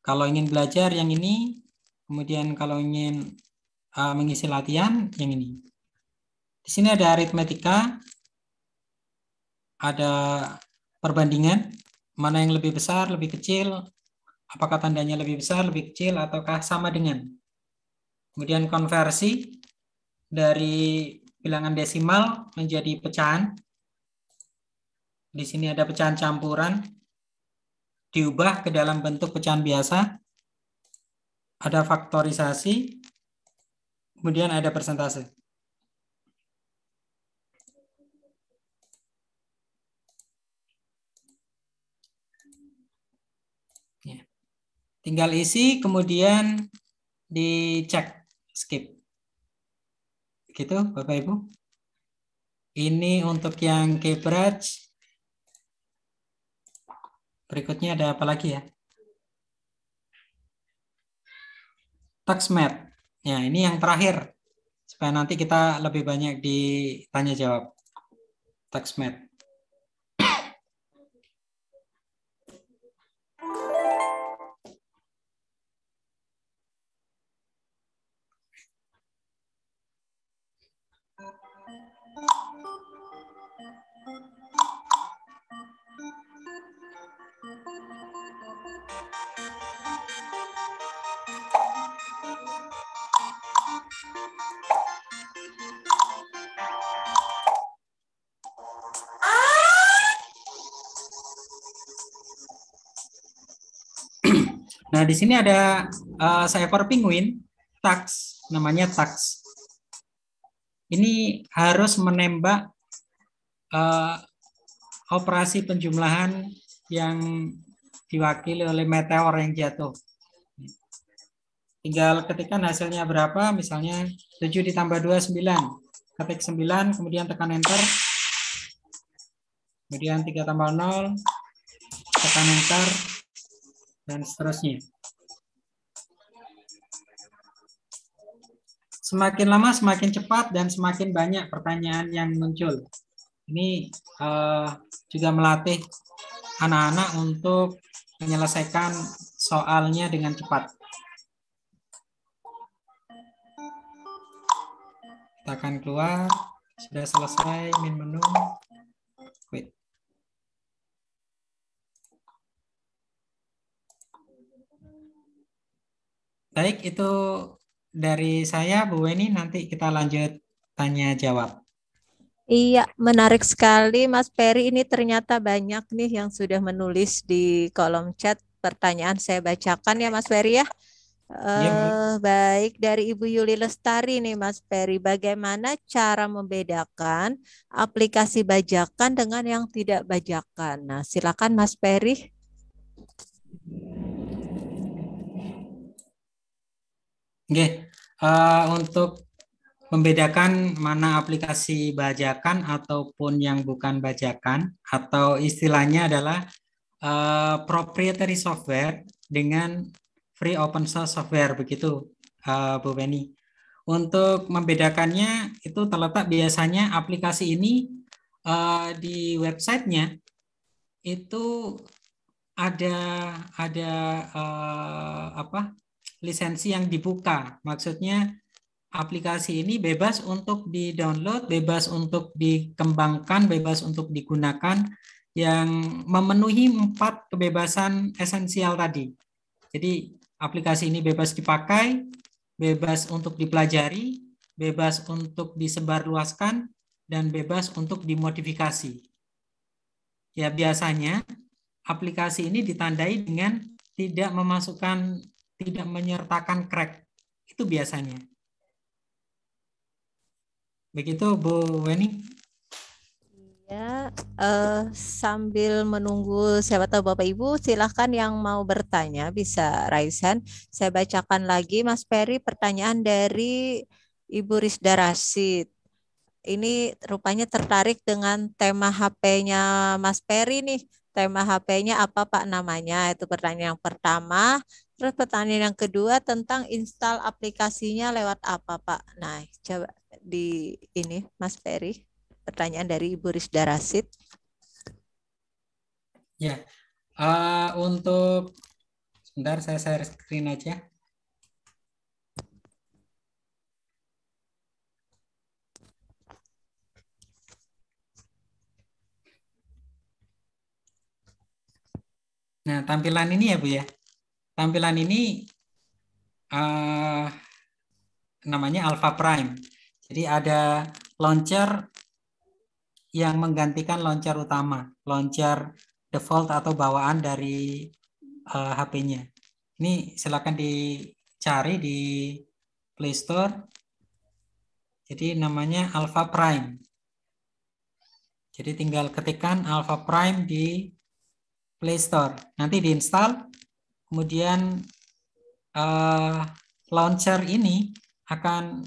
Kalau ingin belajar yang ini, kemudian kalau ingin mengisi latihan yang ini. Di sini ada aritmetika, ada perbandingan, mana yang lebih besar, lebih kecil, apakah tandanya lebih besar, lebih kecil, ataukah sama dengan. Kemudian konversi dari bilangan desimal menjadi pecahan. Di sini ada pecahan campuran, diubah ke dalam bentuk pecahan biasa. Ada faktorisasi, kemudian ada persentase. Ya. Tinggal isi, kemudian dicek, skip. Gitu Bapak Ibu. Ini untuk yang KBridge. Berikutnya ada apa lagi ya? TaxMath. Ya, ini yang terakhir. Supaya nanti kita lebih banyak ditanya jawab. TaxMath. Nah, di sini ada seekor penguin, Tax, namanya Tax. Ini harus menembak operasi penjumlahan yang diwakili oleh meteor yang jatuh. Tinggal ketikkan hasilnya berapa, misalnya 7 ditambah 2, 9. Ketik 9, kemudian tekan enter. Kemudian 3 tambah 0, tekan enter, dan seterusnya. Semakin lama semakin cepat dan semakin banyak pertanyaan yang muncul. Ini juga melatih anak-anak untuk menyelesaikan soalnya dengan cepat. Kita akan keluar, sudah selesai min menu, quit. Baik, itu dari saya, Bu Weni. Nanti kita lanjut tanya jawab. Iya, menarik sekali Mas Peri. Ini ternyata banyak nih yang sudah menulis di kolom chat pertanyaan. Saya bacakan ya Mas Peri ya. Baik, dari Ibu Yuli Lestari nih Mas Peri. Bagaimana cara membedakan aplikasi bajakan dengan yang tidak bajakan? Nah, silakan Mas Peri. Oke, untuk membedakan mana aplikasi bajakan ataupun yang bukan bajakan, atau istilahnya adalah proprietary software dengan free open source software, begitu Bu Beni. Untuk membedakannya itu terletak biasanya aplikasi ini di websitenya itu ada lisensi yang dibuka. Maksudnya aplikasi ini bebas untuk di-download, bebas untuk dikembangkan, bebas untuk digunakan, yang memenuhi 4 kebebasan esensial tadi. Jadi aplikasi ini bebas dipakai, bebas untuk dipelajari, bebas untuk disebarluaskan, dan bebas untuk dimodifikasi. Ya, biasanya aplikasi ini ditandai dengan tidak menyertakan crack. Itu biasanya. Begitu Bu Weni. Ya, sambil menunggu siapa tahu Bapak Ibu, silahkan yang mau bertanya bisa raise hand. Saya bacakan lagi Mas Peri pertanyaan dari Ibu Rizda Rasid. Ini rupanya tertarik dengan tema HP-nya Mas Peri nih. Tema HP-nya apa Pak namanya? Itu pertanyaan yang pertama. Terus pertanyaan yang kedua tentang install aplikasinya lewat apa Pak? Nah, coba di ini Mas Peri. Pertanyaan dari Ibu Rizda Rasid. Ya, untuk sebentar saya share screen aja. Nah, tampilan ini ya Bu ya. Tampilan ini namanya Alpha Prime. Jadi ada launcher yang menggantikan launcher utama, launcher default atau bawaan dari HP-nya. Ini silakan dicari di Play Store. Jadi namanya Alpha Prime. Jadi tinggal ketikkan Alpha Prime di Play Store. Nanti diinstal, kemudian launcher ini akan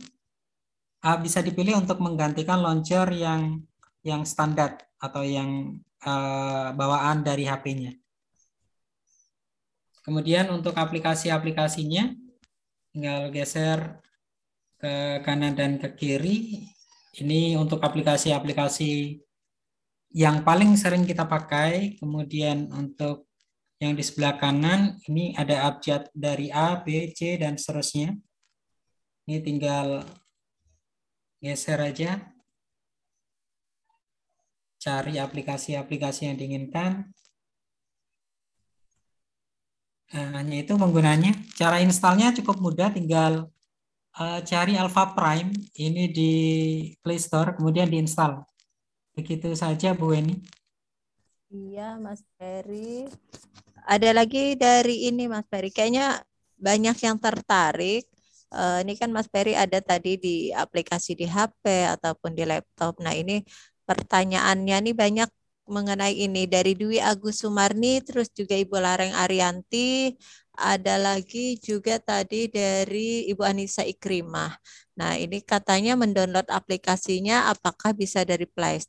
bisa dipilih untuk menggantikan launcher yang standar atau yang bawaan dari HP-nya. Kemudian untuk aplikasi-aplikasinya tinggal geser ke kanan dan ke kiri. Ini untuk aplikasi-aplikasi yang paling sering kita pakai. Kemudian untuk yang di sebelah kanan ini ada abjad dari A, B, C, dan seterusnya. Ini tinggal geser aja. cari aplikasi-aplikasi yang diinginkan. Hanya itu penggunaannya. Cara installnya cukup mudah, tinggal cari Alpha Prime ini di Play Store, kemudian diinstal. Begitu saja, Bu Weni. Iya, Mas Ferry. Ada lagi dari ini, Mas Ferry. Kayaknya banyak yang tertarik. Ini kan Mas Ferry ada tadi di aplikasi di HP ataupun di laptop. Nah, ini pertanyaannya nih banyak mengenai ini dari Dwi Agus Sumarni, terus juga Ibu Lareng Arianti, ada lagi juga tadi dari Ibu Anissa Ikrimah. Nah, ini katanya mendownload aplikasinya apakah bisa dari Play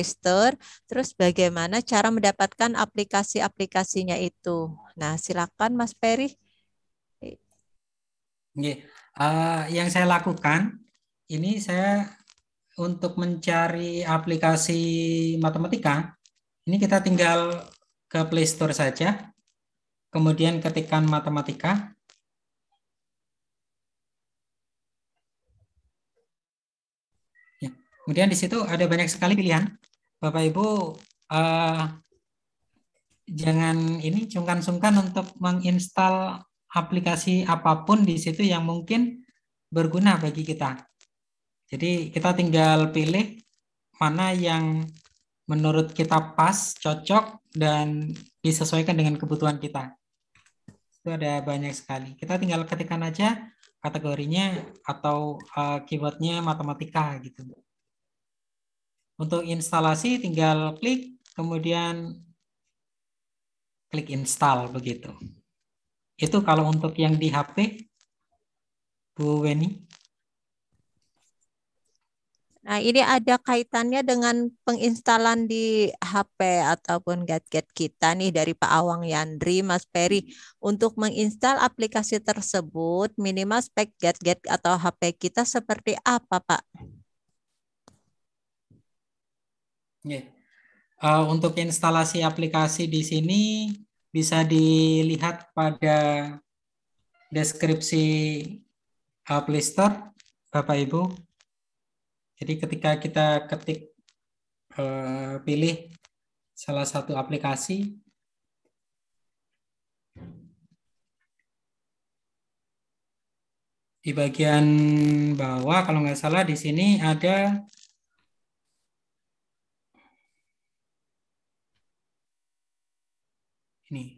Store, terus bagaimana cara mendapatkan aplikasi-aplikasinya itu. Nah, silakan Mas Ferry. Yang saya lakukan, ini saya untuk mencari aplikasi matematika, ini kita tinggal ke Play Store saja, kemudian ketikkan matematika. Ya. Kemudian di situ ada banyak sekali pilihan. Bapak Ibu jangan ini sungkan-sungkan untuk menginstal aplikasi apapun di situ yang mungkin berguna bagi kita. Jadi kita tinggal pilih mana yang menurut kita pas, cocok, dan disesuaikan dengan kebutuhan kita. Itu ada banyak sekali. Kita tinggal ketikkan aja kategorinya atau keywordnya matematika gitu. Untuk instalasi tinggal klik, kemudian klik install begitu. Itu kalau untuk yang di HP, Bu Weni. Nah, ini ada kaitannya dengan penginstalan di HP ataupun gadget kita nih dari Pak Awang Yandri, Mas Ferry. Untuk menginstal aplikasi tersebut, minimal spek gadget atau HP kita seperti apa, Pak? Untuk instalasi aplikasi di sini bisa dilihat pada deskripsi Play Store, Bapak Ibu. Jadi ketika kita ketik pilih salah satu aplikasi, di bagian bawah kalau nggak salah di sini ada ini.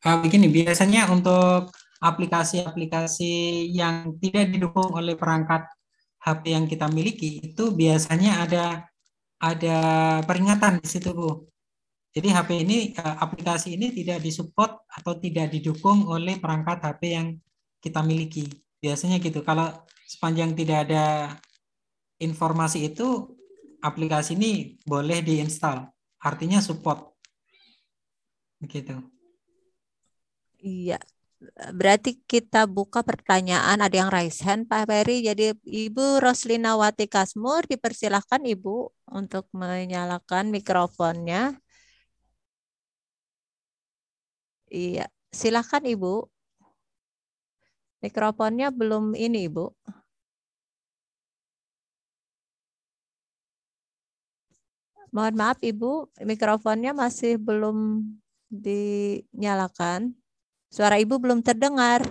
Begini, biasanya untuk aplikasi-aplikasi yang tidak didukung oleh perangkat HP yang kita miliki itu biasanya ada peringatan di situ, Bu. Jadi HP ini aplikasi ini tidak disupport atau tidak didukung oleh perangkat HP yang kita miliki. Biasanya gitu. Kalau sepanjang tidak ada informasi itu, aplikasi ini boleh diinstal. Artinya support. Begitu. Iya, berarti kita buka pertanyaan, ada yang raise hand, Pak Ferry. Jadi Ibu Roslina Wati Kasmur, dipersilahkan Ibu untuk menyalakan mikrofonnya. Iya, silakan Ibu. Mikrofonnya belum ini, Ibu. Mohon maaf Ibu, mikrofonnya masih belum dinyalakan. Suara Ibu belum terdengar.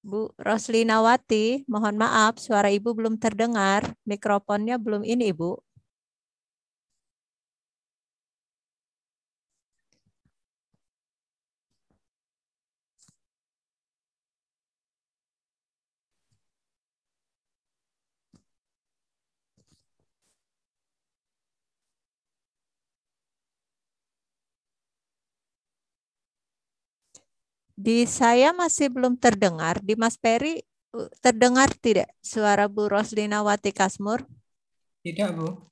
Bu Roslinawati, mohon maaf, suara Ibu belum terdengar. Mikrofonnya belum ini, Ibu. Di saya masih belum terdengar. Di Mas Ferry terdengar tidak suara Bu Roslina Wati Kasmur? Tidak, Bu.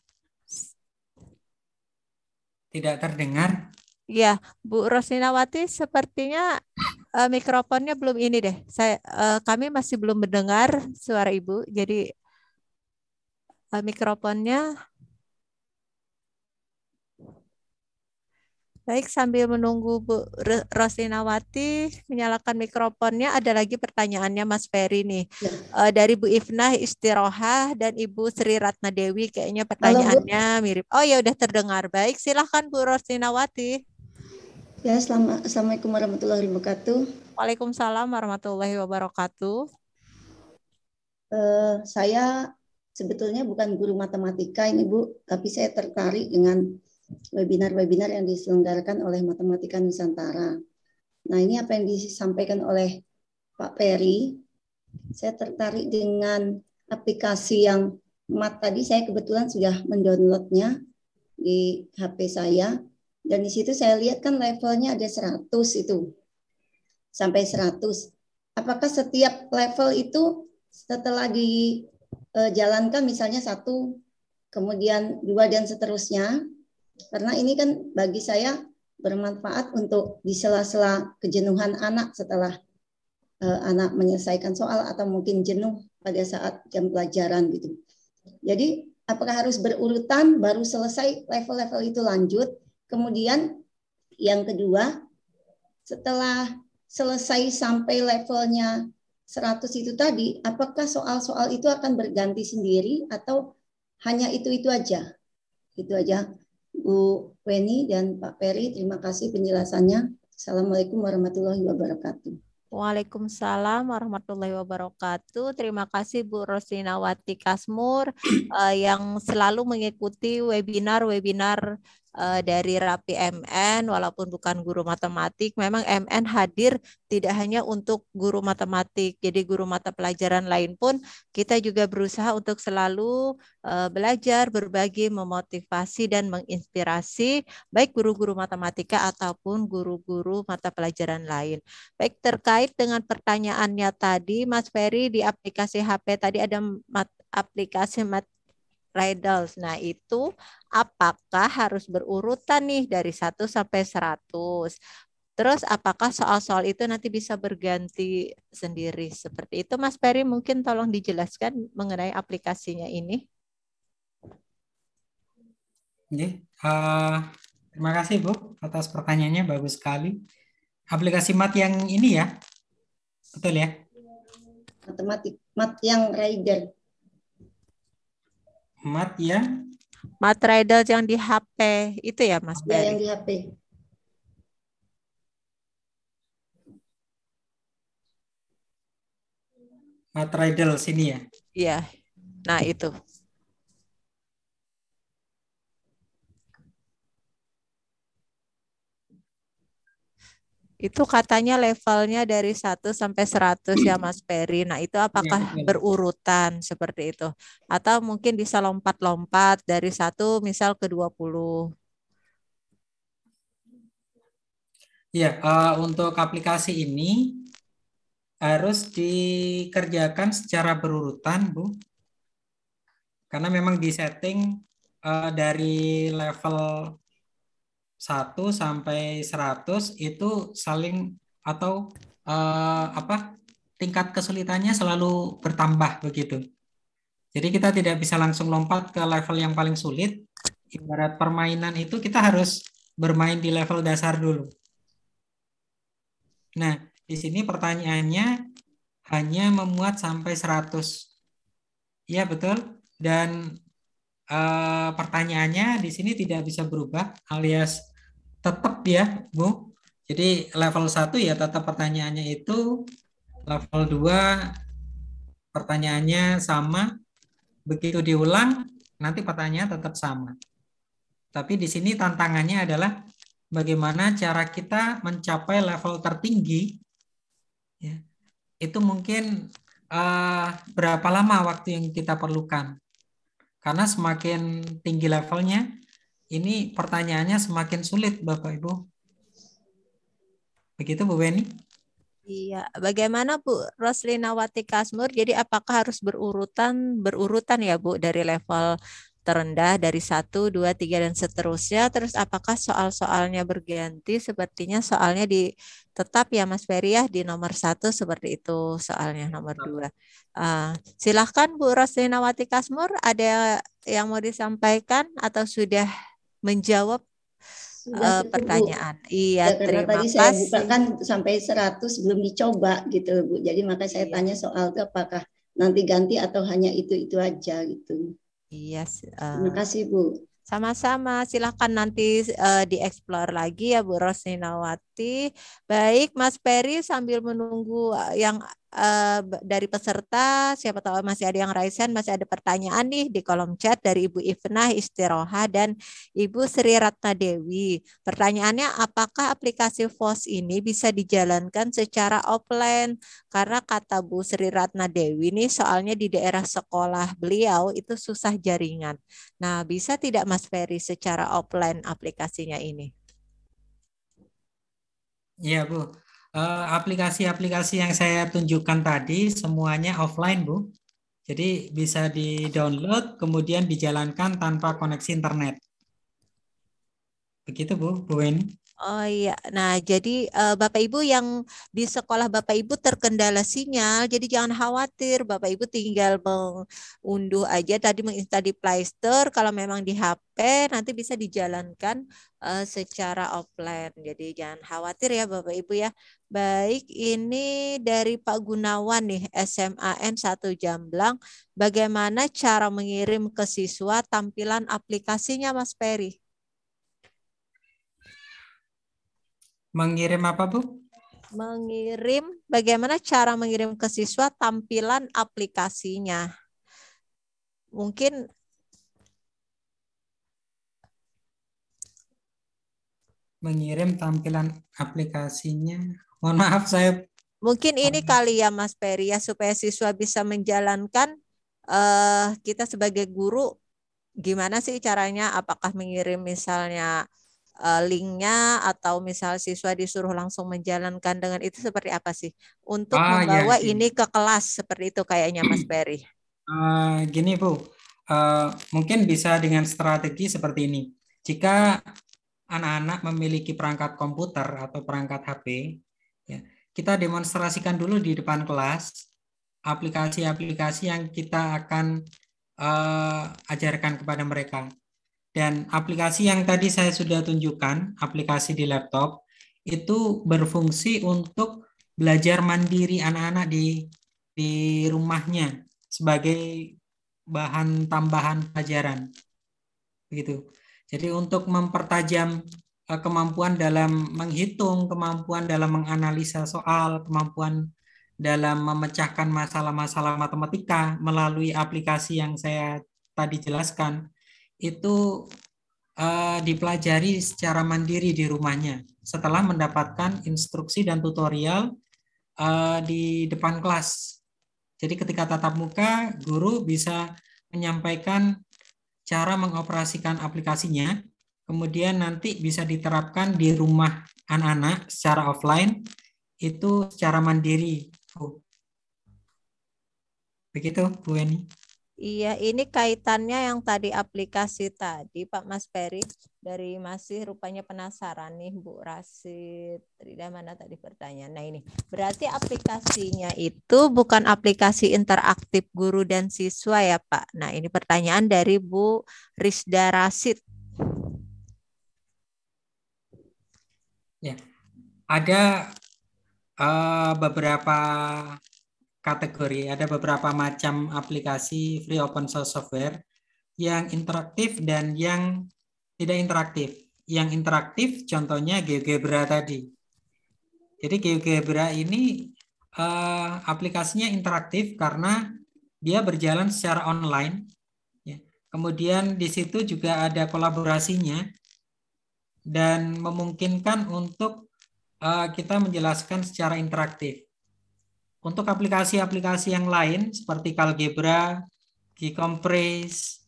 Tidak terdengar. Ya, Bu Roslina Wati sepertinya mikrofonnya belum ini deh. Kami masih belum mendengar suara Ibu. Jadi mikrofonnya Baik, sambil menunggu Bu Roslinawati menyalakan mikrofonnya, ada lagi pertanyaannya Mas Ferry nih. Ya. Dari Bu Ifnah Istirohah dan Ibu Sri Ratna Dewi, kayaknya Halo, Bu. pertanyaannya mirip. Oh ya, udah terdengar. Baik, silahkan Bu Roslinawati. Ya, Assalamualaikum warahmatullahi wabarakatuh. Waalaikumsalam warahmatullahi wabarakatuh. Saya sebetulnya bukan guru matematika ini, Bu, tapi saya tertarik dengan webinar-webinar yang diselenggarakan oleh Matematika Nusantara. Nah, ini apa yang disampaikan oleh Pak Peri. Saya tertarik dengan aplikasi yang MAT tadi. Saya kebetulan sudah mendownloadnya di HP saya. Dan di situ saya lihat kan levelnya ada 100 itu. Sampai 100. Apakah setiap level itu setelah dijalankan misalnya 1, kemudian 2 dan seterusnya? Karena ini kan bagi saya bermanfaat untuk di sela-sela kejenuhan anak setelah anak menyelesaikan soal atau mungkin jenuh pada saat jam pelajaran gitu. Jadi apakah harus berurutan baru selesai level-level itu lanjut? Kemudian yang kedua, setelah selesai sampai levelnya 100 itu tadi, apakah soal-soal itu akan berganti sendiri atau hanya itu aja? Itu aja. Bu Weni dan Pak Peri, terima kasih penjelasannya. Assalamualaikum warahmatullahi wabarakatuh. Waalaikumsalam warahmatullahi wabarakatuh. Terima kasih Bu Roslinawati Kasmur yang selalu mengikuti webinar-webinar dari Rapi MN, walaupun bukan guru matematik. Memang MN hadir tidak hanya untuk guru matematik, jadi guru mata pelajaran lain pun kita juga berusaha untuk selalu belajar, berbagi, memotivasi, dan menginspirasi baik guru-guru matematika ataupun guru-guru mata pelajaran lain. Baik, terkait dengan pertanyaannya tadi, Mas Ferry, di aplikasi HP tadi ada aplikasi Riddles. Nah, itu apakah harus berurutan nih dari 1 sampai 100? Terus apakah soal-soal itu nanti bisa berganti sendiri seperti itu? Mas Ferry, mungkin tolong dijelaskan mengenai aplikasinya ini. Terima kasih Bu atas pertanyaannya, bagus sekali. Aplikasi MAT yang ini ya, betul ya? Matematik, MAT yang rider. MAT yang? MAT Riddles yang di HP itu ya Mas Ya, Ferry? yang di HP. MAT Riddles ini ya? Iya, nah itu. Itu katanya levelnya dari 1 sampai 100 ya Mas Ferry. Nah, itu apakah Ya, berurutan seperti itu? Atau mungkin bisa lompat-lompat dari 1 misal ke 20? Ya, untuk aplikasi ini harus dikerjakan secara berurutan, Bu. Karena memang disetting dari level 1 sampai 100 itu saling atau tingkat kesulitannya selalu bertambah begitu. Jadi kita tidak bisa langsung lompat ke level yang paling sulit. Ibarat permainan itu kita harus bermain di level dasar dulu. Nah, di sini pertanyaannya hanya memuat sampai 100. Iya, betul. Dan pertanyaannya di sini tidak bisa berubah alias tetap ya, Bu. Jadi level 1 ya tetap pertanyaannya itu, level 2 pertanyaannya sama, begitu diulang nanti pertanyaan tetap sama. Tapi di sini tantangannya adalah bagaimana cara kita mencapai level tertinggi. Ya. Itu mungkin berapa lama waktu yang kita perlukan. Karena semakin tinggi levelnya, ini pertanyaannya semakin sulit, Bapak Ibu. Begitu, Bu Weni? Iya, bagaimana Bu Roslinawati Kasmur? Jadi apakah harus berurutan ya Bu dari level terendah dari 1, 2, 3 dan seterusnya. Terus apakah soal-soalnya berganti? Sepertinya soalnya tetap ya Mas Ferry ya di nomor 1 seperti itu soalnya nomor 2. Silahkan Bu Roslinawati Kasmur, ada yang mau disampaikan atau sudah menjawab Sudah cukup, Bu. pertanyaan. Ya, Iya, karena terima tadi saya kasih. buka kan sampai 100 belum dicoba gitu, Bu. Jadi makanya saya Iya. tanya soal itu apakah nanti ganti atau hanya itu aja gitu. Iya, Terima kasih, Bu. sama-sama. Silahkan nanti dieksplor lagi ya Bu Rosninawati. Baik, Mas Peri sambil menunggu yang dari peserta, siapa tahu masih ada yang raise hand, masih ada pertanyaan nih di kolom chat dari Ibu Ifnah Istiroha dan Ibu Sri Ratna Dewi. Pertanyaannya, apakah aplikasi FOS ini bisa dijalankan secara offline? Karena kata Bu Sri Ratna Dewi nih, soalnya di daerah sekolah beliau itu susah jaringan. Nah, bisa tidak Mas Ferry secara offline aplikasinya ini? Iya, Bu. Aplikasi-aplikasi yang saya tunjukkan tadi semuanya offline, Bu. Jadi bisa di-download, kemudian dijalankan tanpa koneksi internet. Begitu, Bu Weni. Oh iya, nah jadi Bapak Ibu yang di sekolah Bapak Ibu terkendala sinyal, jadi jangan khawatir, Bapak Ibu tinggal mengunduh aja tadi menginstal di Play Store, kalau memang di HP nanti bisa dijalankan secara offline, jadi jangan khawatir ya Bapak Ibu ya. Baik, ini dari Pak Gunawan nih, SMAN 1 Jamblang, bagaimana cara mengirim ke siswa tampilan aplikasinya Mas Peri? Mengirim apa, Bu? Bagaimana cara mengirim ke siswa tampilan aplikasinya? Mungkin Mengirim tampilan aplikasinya. Mohon maaf, saya mungkin ini kali ya Mas Peri ya, supaya siswa bisa menjalankan kita sebagai guru gimana sih caranya, apakah mengirim misalnya linknya atau misal siswa disuruh langsung menjalankan dengan itu seperti apa sih untuk ya, membawa gini. ini ke kelas seperti itu kayaknya Mas Peri. Gini, Bu. Mungkin bisa dengan strategi seperti ini. Jika anak-anak memiliki perangkat komputer atau perangkat HP, ya, kita demonstrasikan dulu di depan kelas aplikasi-aplikasi yang kita akan ajarkan kepada mereka. Dan aplikasi yang tadi saya sudah tunjukkan, aplikasi di laptop, itu berfungsi untuk belajar mandiri anak-anak di rumahnya sebagai bahan tambahan pelajaran. Begitu. Jadi untuk mempertajam kemampuan dalam menghitung, kemampuan dalam menganalisa soal, kemampuan dalam memecahkan masalah-masalah matematika melalui aplikasi yang saya tadi jelaskan, itu dipelajari secara mandiri di rumahnya setelah mendapatkan instruksi dan tutorial di depan kelas. Jadi ketika tatap muka, guru bisa menyampaikan cara mengoperasikan aplikasinya, kemudian nanti bisa diterapkan di rumah anak-anak secara offline, itu secara mandiri. Begitu, Bu Eni. Iya, ini kaitannya yang tadi aplikasi tadi, Pak Mas Peri. Dari masih rupanya penasaran nih, Bu Rasid. Dari mana tadi pertanyaan? Nah ini, berarti aplikasinya itu bukan aplikasi interaktif guru dan siswa ya, Pak? Nah ini pertanyaan dari Bu Rizda Rasid. Ya, ada beberapa kategori, ada beberapa macam aplikasi free open source software yang interaktif dan yang tidak interaktif. Yang interaktif contohnya GeoGebra tadi. Jadi GeoGebra ini aplikasinya interaktif karena dia berjalan secara online. Ya. Kemudian di situ juga ada kolaborasinya dan memungkinkan untuk kita menjelaskan secara interaktif. Untuk aplikasi-aplikasi yang lain seperti Calgebra, Gcompress,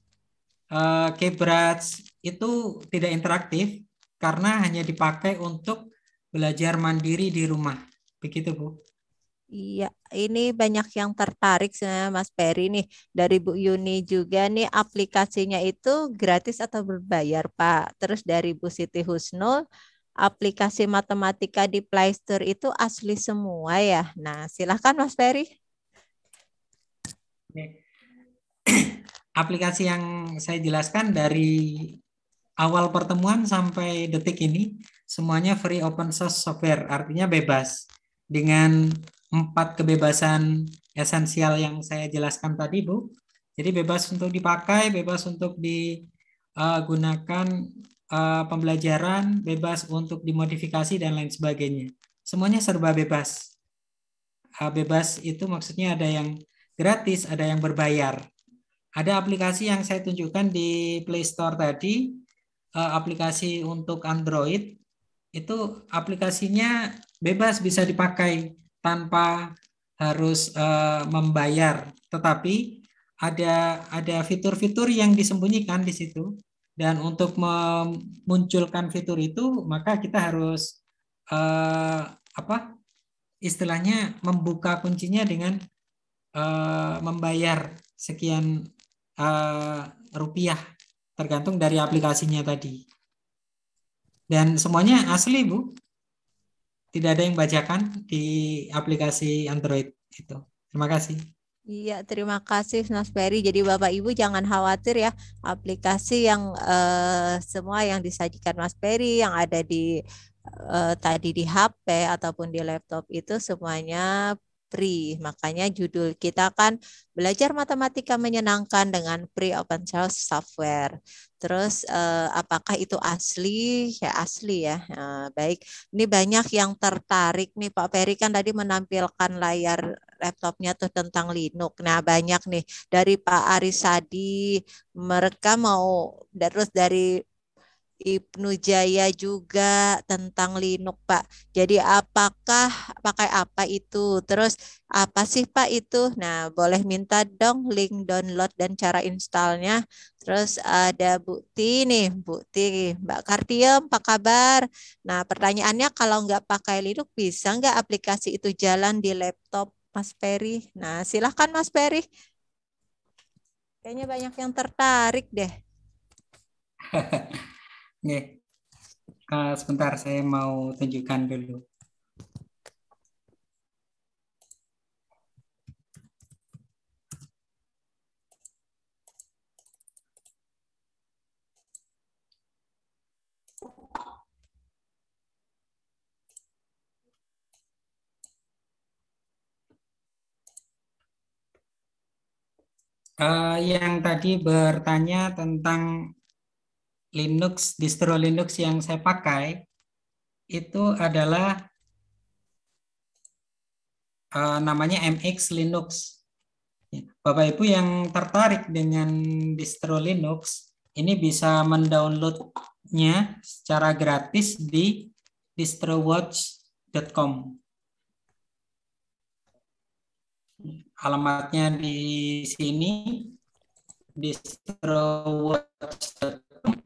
Kbrats itu tidak interaktif karena hanya dipakai untuk belajar mandiri di rumah. Begitu, Bu. Iya, ini banyak yang tertarik sebenarnya Mas Peri nih. Dari Bu Yuni juga nih, aplikasinya itu gratis atau berbayar, Pak? Terus dari Bu Siti Husnul, aplikasi matematika di Play Store itu asli semua ya. Nah, silahkan Mas Peri. Aplikasi yang saya jelaskan dari awal pertemuan sampai detik ini semuanya free open source software, artinya bebas. Dengan 4 kebebasan esensial yang saya jelaskan tadi, Bu. Jadi bebas untuk dipakai, bebas untuk digunakan pembelajaran, bebas untuk dimodifikasi dan lain sebagainya. Semuanya serba bebas. Bebas itu maksudnya ada yang gratis, ada yang berbayar. Ada aplikasi yang saya tunjukkan di Play Store tadi, aplikasi untuk Android, itu aplikasinya bebas bisa dipakai tanpa harus membayar. Tetapi ada fitur-fitur yang disembunyikan di situ. Dan untuk memunculkan fitur itu, maka kita harus istilahnya membuka kuncinya dengan membayar sekian rupiah, tergantung dari aplikasinya tadi. Dan semuanya asli, Bu. Tidak ada yang bajakan di aplikasi Android itu. Terima kasih. Iya, terima kasih Mas Ferry. Jadi Bapak Ibu jangan khawatir ya, aplikasi yang semua yang disajikan Mas Ferry yang ada di tadi di HP ataupun di laptop itu semuanya free. Makanya judul kita kan belajar matematika menyenangkan dengan free open source software. Terus apakah itu asli? Ya asli ya. Baik, ini banyak yang tertarik nih Pak Ferry kan tadi menampilkan layar laptopnya tuh tentang Linux. Nah banyak nih dari Pak Arisadi, mereka mau terus dari Ibnu Jaya juga tentang Linux, Pak. Jadi apakah pakai apa itu? Terus apa sih Pak itu? Nah, boleh minta dong link download dan cara installnya. Terus ada Bukti nih, Bukti. Mbak Kartiem, apa kabar? Nah, pertanyaannya kalau nggak pakai Linux, bisa nggak aplikasi itu jalan di laptop Mas Ferry? Nah, silahkan Mas Ferry. Kayaknya banyak yang tertarik deh. Nih, sebentar saya mau tunjukkan dulu. Yang tadi bertanya tentang Linux, distro Linux yang saya pakai, itu adalah namanya MX Linux. Bapak Ibu yang tertarik dengan distro Linux, ini bisa mendownloadnya secara gratis di distrowatch.com. Alamatnya di sini, distrowatch.com.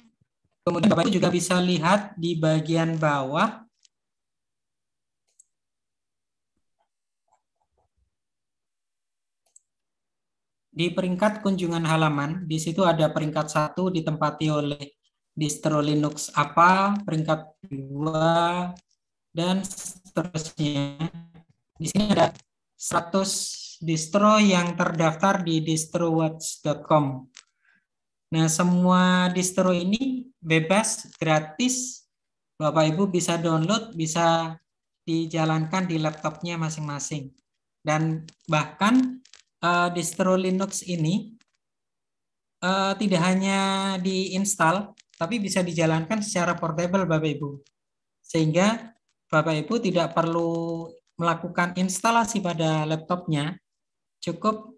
Kemudian Bapak Ibu juga bisa lihat di bagian bawah di peringkat kunjungan halaman. Di situ ada peringkat 1 ditempati oleh distro Linux apa, peringkat 2 dan seterusnya. Di sini ada 100 distro yang terdaftar di distrowatch.com. Nah, semua distro ini bebas, gratis. Bapak Ibu bisa download, bisa dijalankan di laptopnya masing-masing. Dan bahkan distro Linux ini tidak hanya diinstal, tapi bisa dijalankan secara portable Bapak Ibu. Sehingga Bapak Ibu tidak perlu melakukan instalasi pada laptopnya, cukup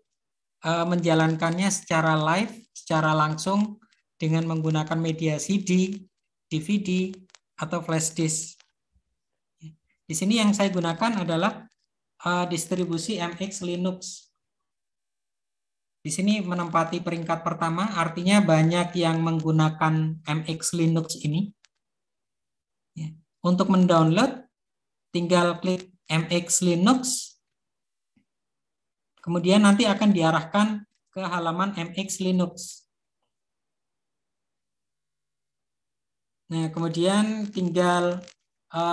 menjalankannya secara live, secara langsung dengan menggunakan media CD, DVD, atau flash disk. Di sini yang saya gunakan adalah distribusi MX Linux. Di sini menempati peringkat pertama, artinya banyak yang menggunakan MX Linux ini. Untuk mendownload, tinggal klik MX Linux, kemudian nanti akan diarahkan ke halaman MX Linux. Nah, kemudian tinggal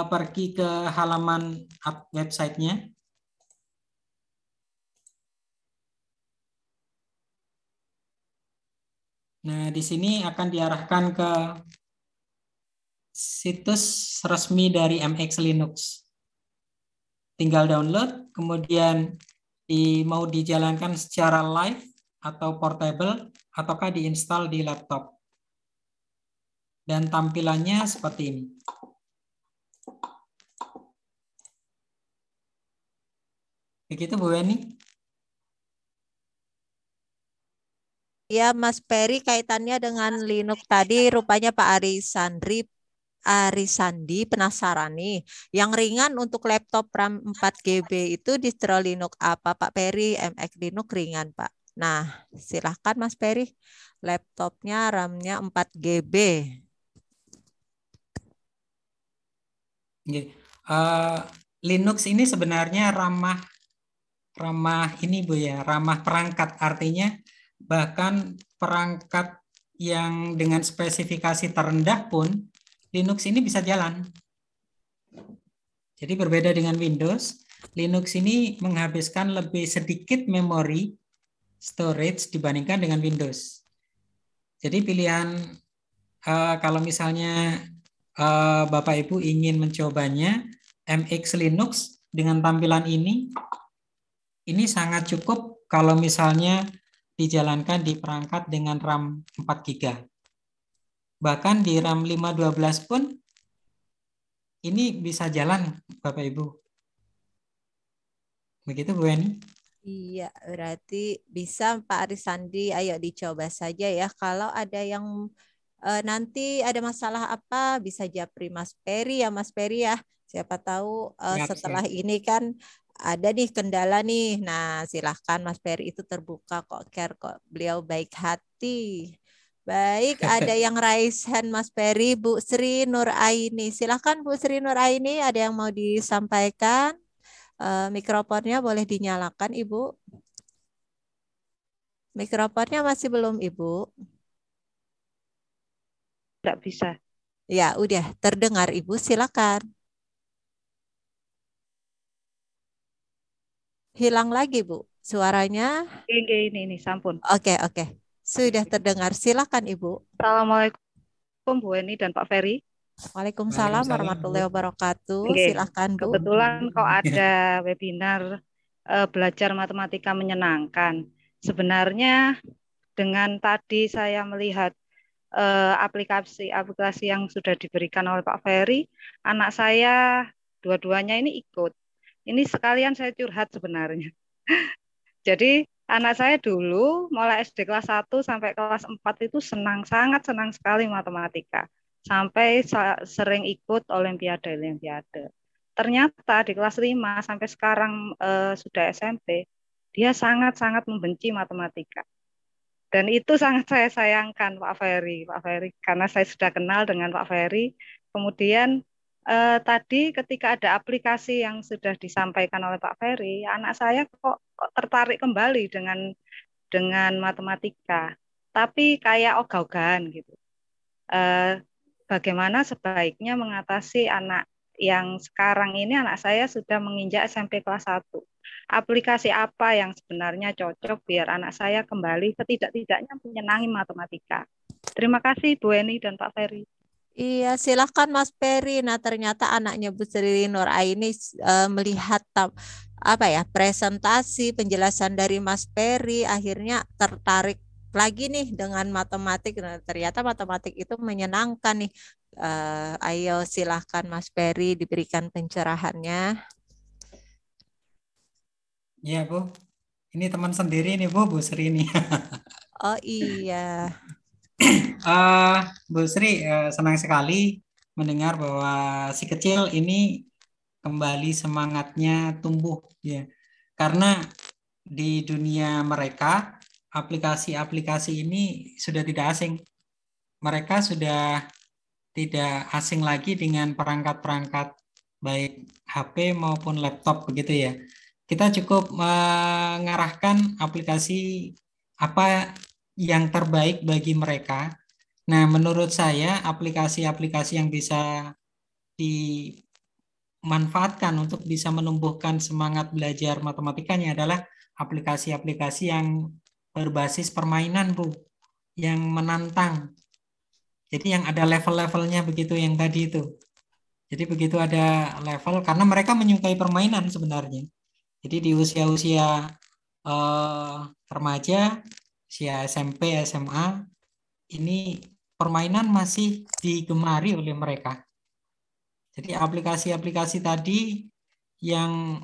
pergi ke halaman websitenya. Nah, di sini akan diarahkan ke situs resmi dari MX Linux. Tinggal download, kemudian mau dijalankan secara live atau portable, ataukah diinstal di laptop. Dan tampilannya seperti ini. Begitu Bu Weni? Ya, Mas Peri, kaitannya dengan Linux tadi, rupanya Pak Arisandi penasaran nih. Yang ringan untuk laptop RAM 4 GB itu distro Linux apa, Pak Peri? MX Linux ringan, Pak. Nah, silahkan Mas Peri. Laptopnya RAM-nya 4 GB. Linux ini sebenarnya ramah ini Bu ya, ramah perangkat, artinya bahkan perangkat yang dengan spesifikasi terendah pun Linux ini bisa jalan. Jadi berbeda dengan Windows, Linux ini menghabiskan lebih sedikit memori storage dibandingkan dengan Windows. Jadi pilihan kalau misalnya Bapak Ibu ingin mencobanya, MX Linux dengan tampilan ini sangat cukup kalau misalnya dijalankan di perangkat dengan RAM 4 GB. Bahkan di RAM 512 pun ini bisa jalan, Bapak Ibu. Begitu Bu Weni? Iya, berarti bisa Pak Arisandi, ayo dicoba saja ya. Kalau ada yang nanti ada masalah apa, bisa japri Mas Peri ya, Mas Peri ya. Siapa tahu setelah ini kan ada nih kendala nih. Nah, silahkan Mas Peri itu terbuka kok, care kok. Beliau baik hati. Baik, ada yang raise hand Mas Peri, Bu Sri Nur Aini. Silahkan Bu Sri Nur Aini, ada yang mau disampaikan? Mikrofonnya boleh dinyalakan, Ibu. Mikrofonnya masih belum, Ibu. Tidak bisa. Ya, udah terdengar, Ibu. Silakan. Hilang lagi, Bu. Suaranya? Ini, sampun. Oke. Sudah terdengar. Silakan, Ibu. Assalamualaikum Bu Weni dan Pak Ferry. Waalaikumsalam warahmatullahi wabarakatuh. Oke. Silakan, Bu. Kebetulan kok ada webinar belajar matematika menyenangkan. Sebenarnya dengan tadi saya melihat aplikasi yang sudah diberikan oleh Pak Ferry, anak saya dua-duanya ini ikut. Ini sekalian saya curhat sebenarnya. Jadi anak saya dulu mulai SD kelas 1 sampai kelas 4 itu sangat senang sekali matematika. Sampai sering ikut olimpiade. Ternyata di kelas 5 sampai sekarang sudah SMP, dia sangat-sangat membenci matematika. Dan itu sangat saya sayangkan Pak Ferry, karena saya sudah kenal dengan Pak Ferry. Kemudian tadi ketika ada aplikasi yang sudah disampaikan oleh Pak Ferry, anak saya kok tertarik kembali dengan matematika, tapi kayak ogah-ogahan gitu. Bagaimana sebaiknya mengatasi anak yang sekarang ini, anak saya sudah menginjak SMP kelas 1. Aplikasi apa yang sebenarnya cocok biar anak saya kembali setidak-tidaknya menyenangi matematika. Terima kasih Bu Eni dan Pak Ferry. Iya, silakan Mas Peri. Nah, ternyata anaknya Bu Sri Nur Aini melihat presentasi penjelasan dari Mas Peri, akhirnya tertarik lagi nih dengan matematik. Nah, ternyata matematik itu menyenangkan nih. Ayo silahkan Mas Peri diberikan pencerahannya. Iya Bu, ini teman sendiri nih Bu Sri ini. Oh iya. Bu Sri, senang sekali mendengar bahwa si kecil ini kembali semangatnya tumbuh ya. Karena di dunia mereka aplikasi-aplikasi ini sudah tidak asing. Mereka sudah tidak asing lagi dengan perangkat-perangkat baik HP maupun laptop begitu ya. Kita cukup mengarahkan aplikasi apa yang terbaik bagi mereka. Nah, menurut saya aplikasi-aplikasi yang bisa dimanfaatkan untuk bisa menumbuhkan semangat belajar matematikanya adalah aplikasi-aplikasi yang berbasis permainan, Bu, yang menantang. Jadi yang ada level-levelnya begitu yang tadi itu. Jadi begitu ada level karena mereka menyukai permainan sebenarnya. Jadi di usia-usia remaja, usia SMP, SMA, ini permainan masih digemari oleh mereka. Jadi aplikasi-aplikasi tadi yang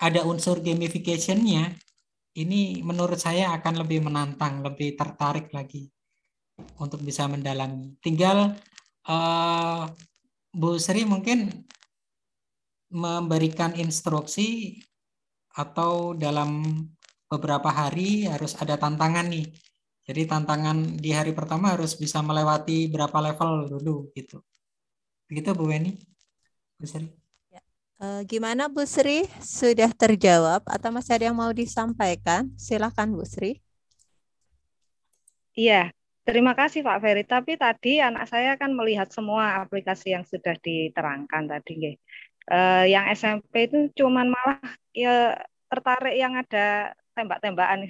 ada unsur gamification-nya, ini menurut saya akan lebih menantang, lebih tertarik lagi untuk bisa mendalami. Tinggal Bu Sri mungkin memberikan instruksi atau dalam beberapa hari harus ada tantangan nih. Jadi tantangan di hari pertama harus bisa melewati berapa level dulu gitu. Begitu Bu Weni, Bu Sri. Gimana Bu Sri? Sudah terjawab atau masih ada yang mau disampaikan? Silakan Bu Sri. Iya, terima kasih Pak Ferry. Tapi tadi anak saya kan melihat semua aplikasi yang sudah diterangkan tadi, nggih. Yang SMP itu cuman malah ya tertarik yang ada tembak-tembakan.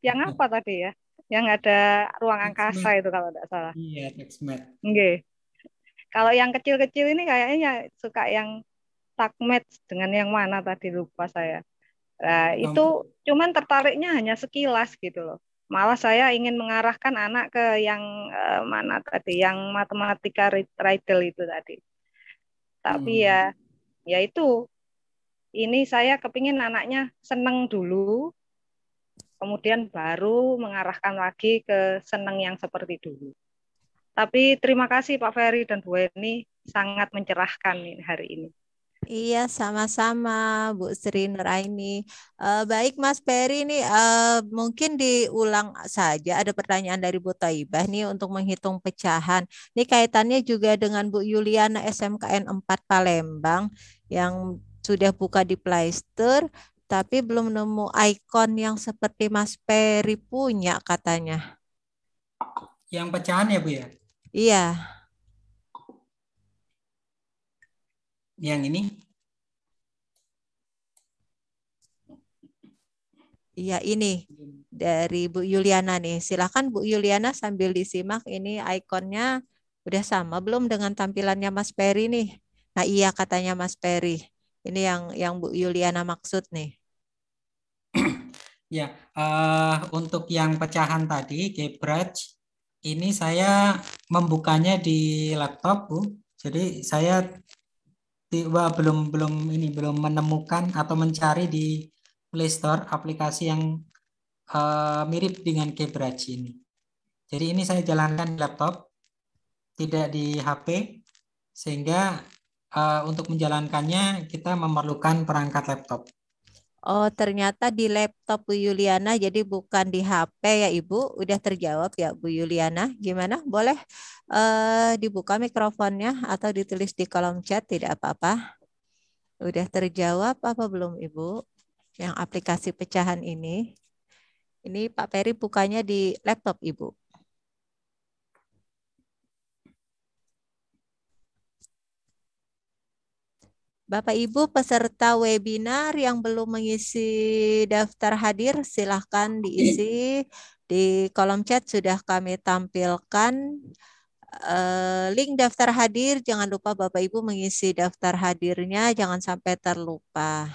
Yang apa tadi ya? Yang ada ruang angkasa itu kalau tidak salah. Iya, TextMate. Nggih. Kalau yang kecil-kecil ini kayaknya suka yang TagMatch dengan yang mana tadi lupa saya. Nah, itu cuman tertariknya hanya sekilas gitu loh. Malah saya ingin mengarahkan anak ke yang mana tadi, yang matematika riddle itu tadi. Tapi ya itu, ini saya kepingin anaknya seneng dulu, kemudian baru mengarahkan lagi ke seneng yang seperti dulu. Tapi terima kasih Pak Ferry dan Bu Weni, sangat mencerahkan hari ini. Iya, sama-sama Bu Sri Nuraini. Baik Mas Peri nih, mungkin diulang saja ada pertanyaan dari Bu Taibah nih untuk menghitung pecahan. Ini kaitannya juga dengan Bu Yuliana SMKN 4 Palembang yang sudah buka di Play Store, tapi belum nemu ikon yang seperti Mas Peri punya katanya. Yang pecahan ya Bu ya? Iya. Yang ini? Iya ini dari Bu Yuliana nih. Silakan Bu Yuliana sambil disimak ini ikonnya udah sama belum dengan tampilannya Mas Peri nih. Nah iya katanya Mas Peri. Ini yang Bu Yuliana maksud nih. Ya, untuk yang pecahan tadi, Gebraj, ini saya membukanya di laptop Bu. Jadi saya belum menemukan atau mencari di Play Store aplikasi yang mirip dengan Gebraj ini. Jadi ini saya jalankan di laptop, tidak di HP, sehingga untuk menjalankannya kita memerlukan perangkat laptop. Oh ternyata di laptop Bu Yuliana jadi bukan di HP ya Ibu. Udah terjawab ya Bu Yuliana. Gimana? Boleh dibuka mikrofonnya atau ditulis di kolom chat tidak apa-apa. Udah terjawab apa belum Ibu? Yang aplikasi pecahan ini. Ini Pak Peri bukanya di laptop Ibu. Bapak Ibu peserta webinar yang belum mengisi daftar hadir silahkan diisi di kolom chat sudah kami tampilkan link daftar hadir. Jangan lupa Bapak Ibu mengisi daftar hadirnya jangan sampai terlupa.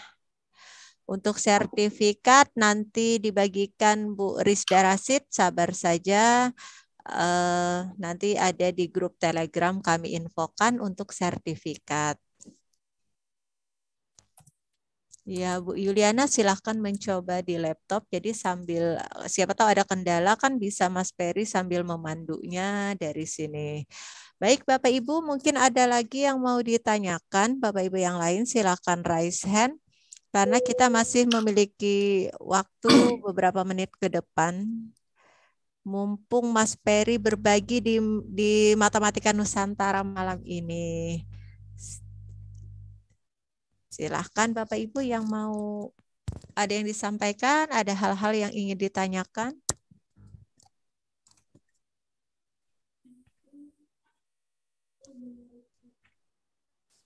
Untuk sertifikat nanti dibagikan Bu Rizda Rasid, sabar saja. Nanti ada di grup Telegram kami infokan untuk sertifikat. Ya, Bu Yuliana silahkan mencoba di laptop. Jadi sambil siapa tahu ada kendala kan bisa Mas Peri sambil memandunya dari sini. Baik Bapak Ibu, mungkin ada lagi yang mau ditanyakan. Bapak Ibu yang lain silahkan raise hand. Karena kita masih memiliki waktu beberapa menit ke depan. Mumpung Mas Peri berbagi di Matematika Nusantara malam ini. Silahkan Bapak Ibu yang mau ada yang disampaikan, ada hal-hal yang ingin ditanyakan.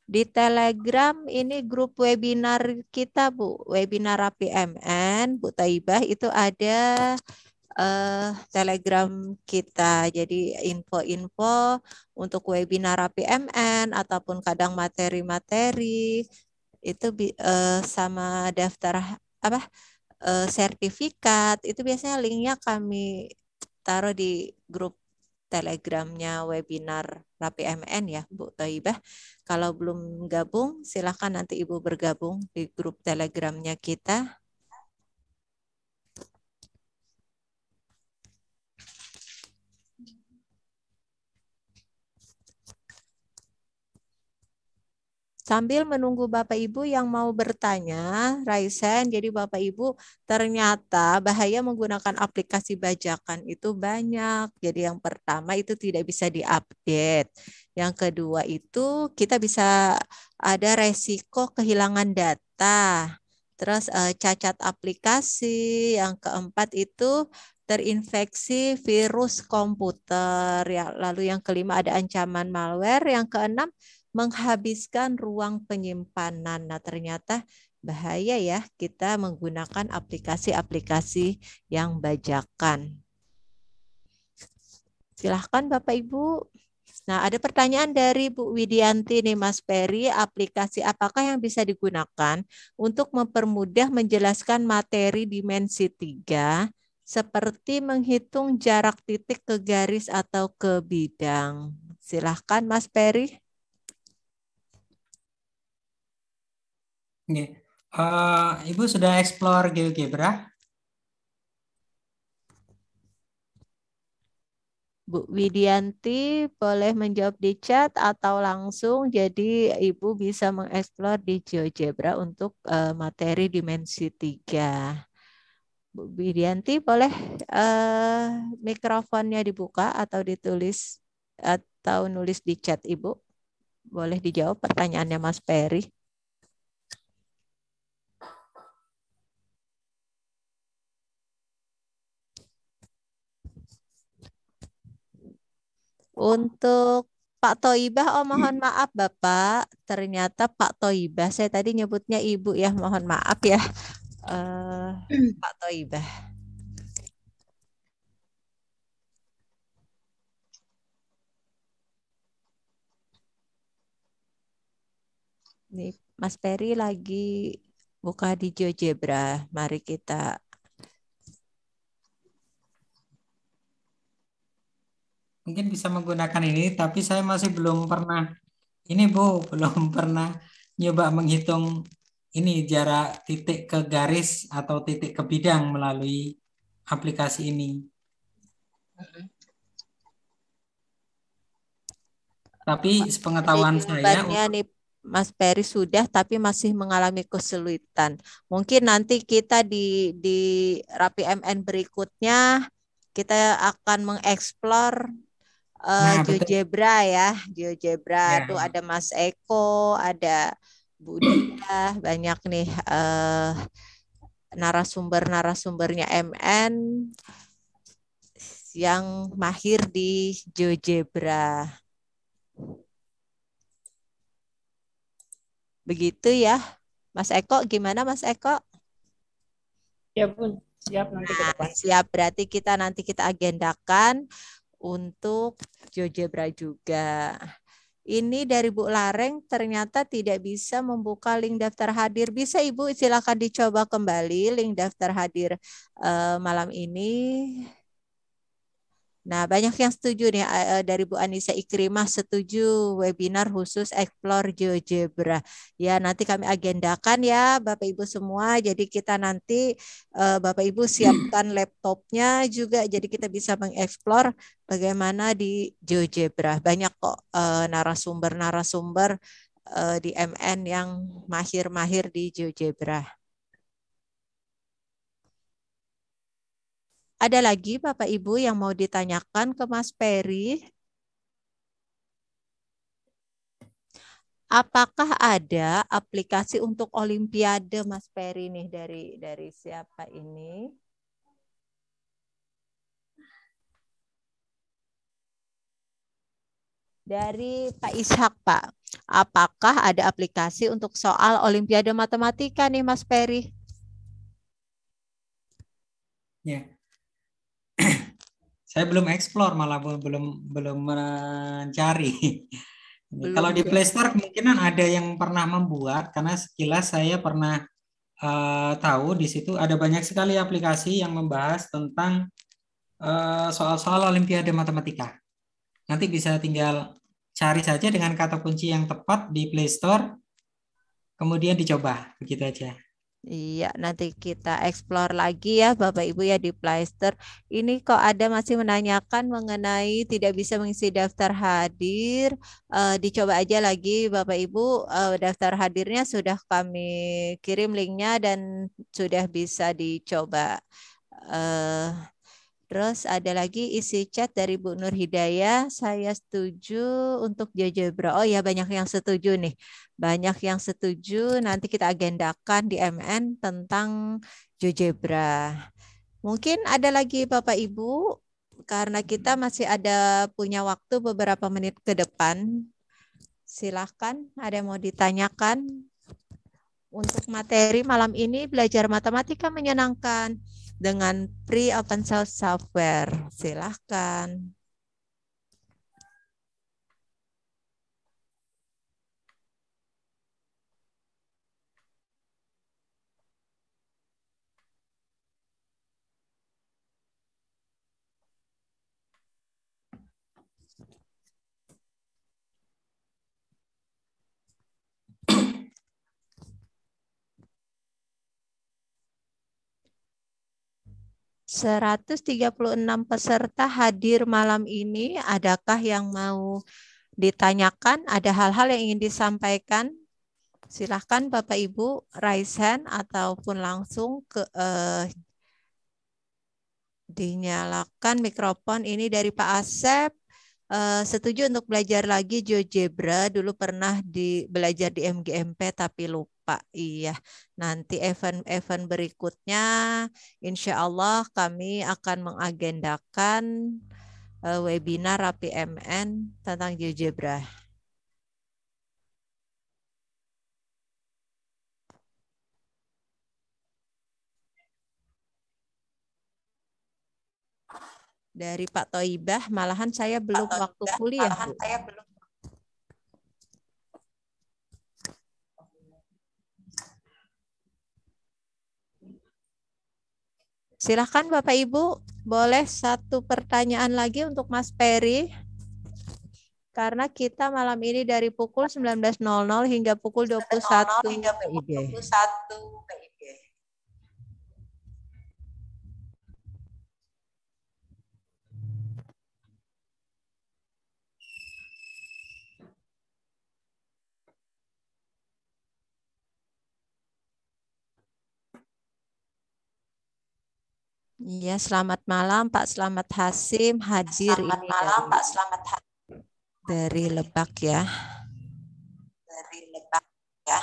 Di Telegram ini grup webinar kita Bu, webinar Rapi MN, Bu Taibah itu ada Telegram kita. Jadi info-info untuk webinar APMN ataupun kadang materi-materi itu sama daftar apa sertifikat itu biasanya linknya kami taruh di grup Telegramnya webinar Rapi MN ya Bu Thaibah. Kalau belum gabung silahkan nanti Ibu bergabung di grup Telegramnya kita. Sambil menunggu Bapak Ibu yang mau bertanya, Raisen, jadi Bapak Ibu ternyata bahaya menggunakan aplikasi bajakan itu banyak. Jadi yang pertama itu tidak bisa diupdate. Yang kedua itu kita bisa ada resiko kehilangan data. Terus cacat aplikasi. Yang keempat itu terinfeksi virus komputer. Ya, lalu yang kelima ada ancaman malware. Yang keenam menghabiskan ruang penyimpanan. Nah, ternyata bahaya ya kita menggunakan aplikasi-aplikasi yang bajakan. Silahkan Bapak Ibu. Nah, ada pertanyaan dari Bu Widianti nih Mas Peri, aplikasi apakah yang bisa digunakan untuk mempermudah menjelaskan materi dimensi 3 seperti menghitung jarak titik ke garis atau ke bidang. Silahkan Mas Peri. Ibu sudah explore GeoGebra? Bu Widianti boleh menjawab di chat atau langsung, jadi Ibu bisa mengeksplor di GeoGebra untuk materi dimensi 3. Bu Widianti boleh mikrofonnya dibuka atau ditulis atau nulis di chat Ibu. Boleh dijawab pertanyaannya Mas Peri. Untuk Pak Toibah, oh mohon maaf Bapak, ternyata Pak Toibah, saya tadi nyebutnya Ibu ya, mohon maaf ya Pak Toibah. Nih Mas Peri lagi buka di GeoGebra, mari kita. Mungkin bisa menggunakan ini, tapi saya masih belum pernah. Ini Bu, belum pernah nyoba menghitung ini jarak titik ke garis atau titik ke bidang melalui aplikasi ini. Tapi sepengetahuan saya, Jawabannya nih Mas Peri sudah, tapi masih mengalami kesulitan. Mungkin nanti kita di Rapi MN berikutnya kita akan mengeksplor GeoGebra ya, GeoGebra ya, tuh ada Mas Eko, ada Bu Dia, banyak nih narasumbernya MN yang mahir di GeoGebra. Begitu ya, Mas Eko. Gimana Mas Eko? Ya Bun, siap nanti ke depan. Siap, berarti nanti kita agendakan untuk GeoGebra juga. Ini dari Bu Lareng ternyata tidak bisa membuka link daftar hadir. Bisa Ibu silakan dicoba kembali link daftar hadir malam ini. Nah, banyak yang setuju nih dari Bu Anissa Ikrimah setuju webinar khusus Explore GeoGebra. Ya, nanti kami agendakan ya Bapak Ibu semua. Jadi kita nanti Bapak Ibu siapkan laptopnya juga jadi kita bisa mengeksplor bagaimana di GeoGebra. Banyak kok narasumber-narasumber di MN yang mahir-mahir di GeoGebra. Ada lagi Bapak Ibu yang mau ditanyakan ke Mas Peri? Apakah ada aplikasi untuk Olimpiade Mas Peri nih dari siapa ini? Dari Pak Ishak Pak. Apakah ada aplikasi untuk soal Olimpiade Matematika nih Mas Peri? ya. Saya belum explore, malah belum mencari. Belum Kalau di ya. Play Store kemungkinan ada yang pernah membuat, karena sekilas saya pernah tahu di situ ada banyak sekali aplikasi yang membahas tentang soal-soal Olimpiade Matematika. Nanti bisa tinggal cari saja dengan kata kunci yang tepat di Play Store, kemudian dicoba, begitu aja. Iya, nanti kita explore lagi ya Bapak Ibu ya di Play Store. Ini kok ada masih menanyakan mengenai tidak bisa mengisi daftar hadir. Dicoba aja lagi Bapak Ibu. Daftar hadirnya sudah kami kirim linknya dan sudah bisa dicoba. Terus ada lagi isi chat dari Bu Nur Hidayah. Saya setuju untuk GeoGebra. Oh ya, banyak yang setuju nih. Banyak yang setuju. Nanti kita agendakan di MN tentang GeoGebra. Mungkin ada lagi Bapak Ibu, karena kita masih ada punya waktu beberapa menit ke depan. Silahkan, ada yang mau ditanyakan? Untuk materi malam ini, belajar matematika menyenangkan dengan free open source software. Silahkan. ...136 peserta hadir malam ini. Adakah yang mau ditanyakan? Ada hal-hal yang ingin disampaikan? Silahkan Bapak Ibu raise hand ataupun langsung ke dinyalakan mikrofon. Ini dari Pak Asep. Setuju untuk belajar lagi GeoGebra. Dulu pernah belajar di MGMP tapi lupa. Iya, nanti event-event berikutnya insya Allah kami akan mengagendakan webinar APMN tentang GeoGebra. Dari Pak Toibah, malahan saya belum waktu kuliah. Bu. Silahkan Bapak Ibu, boleh satu pertanyaan lagi untuk Mas Peri. Karena kita malam ini dari pukul 19.00 hingga pukul 21 PIB. Iya, selamat malam Pak Slamet Hasim hadir Selamat ini malam Pak Slamet dari Lebak ya. dari Lebak ya.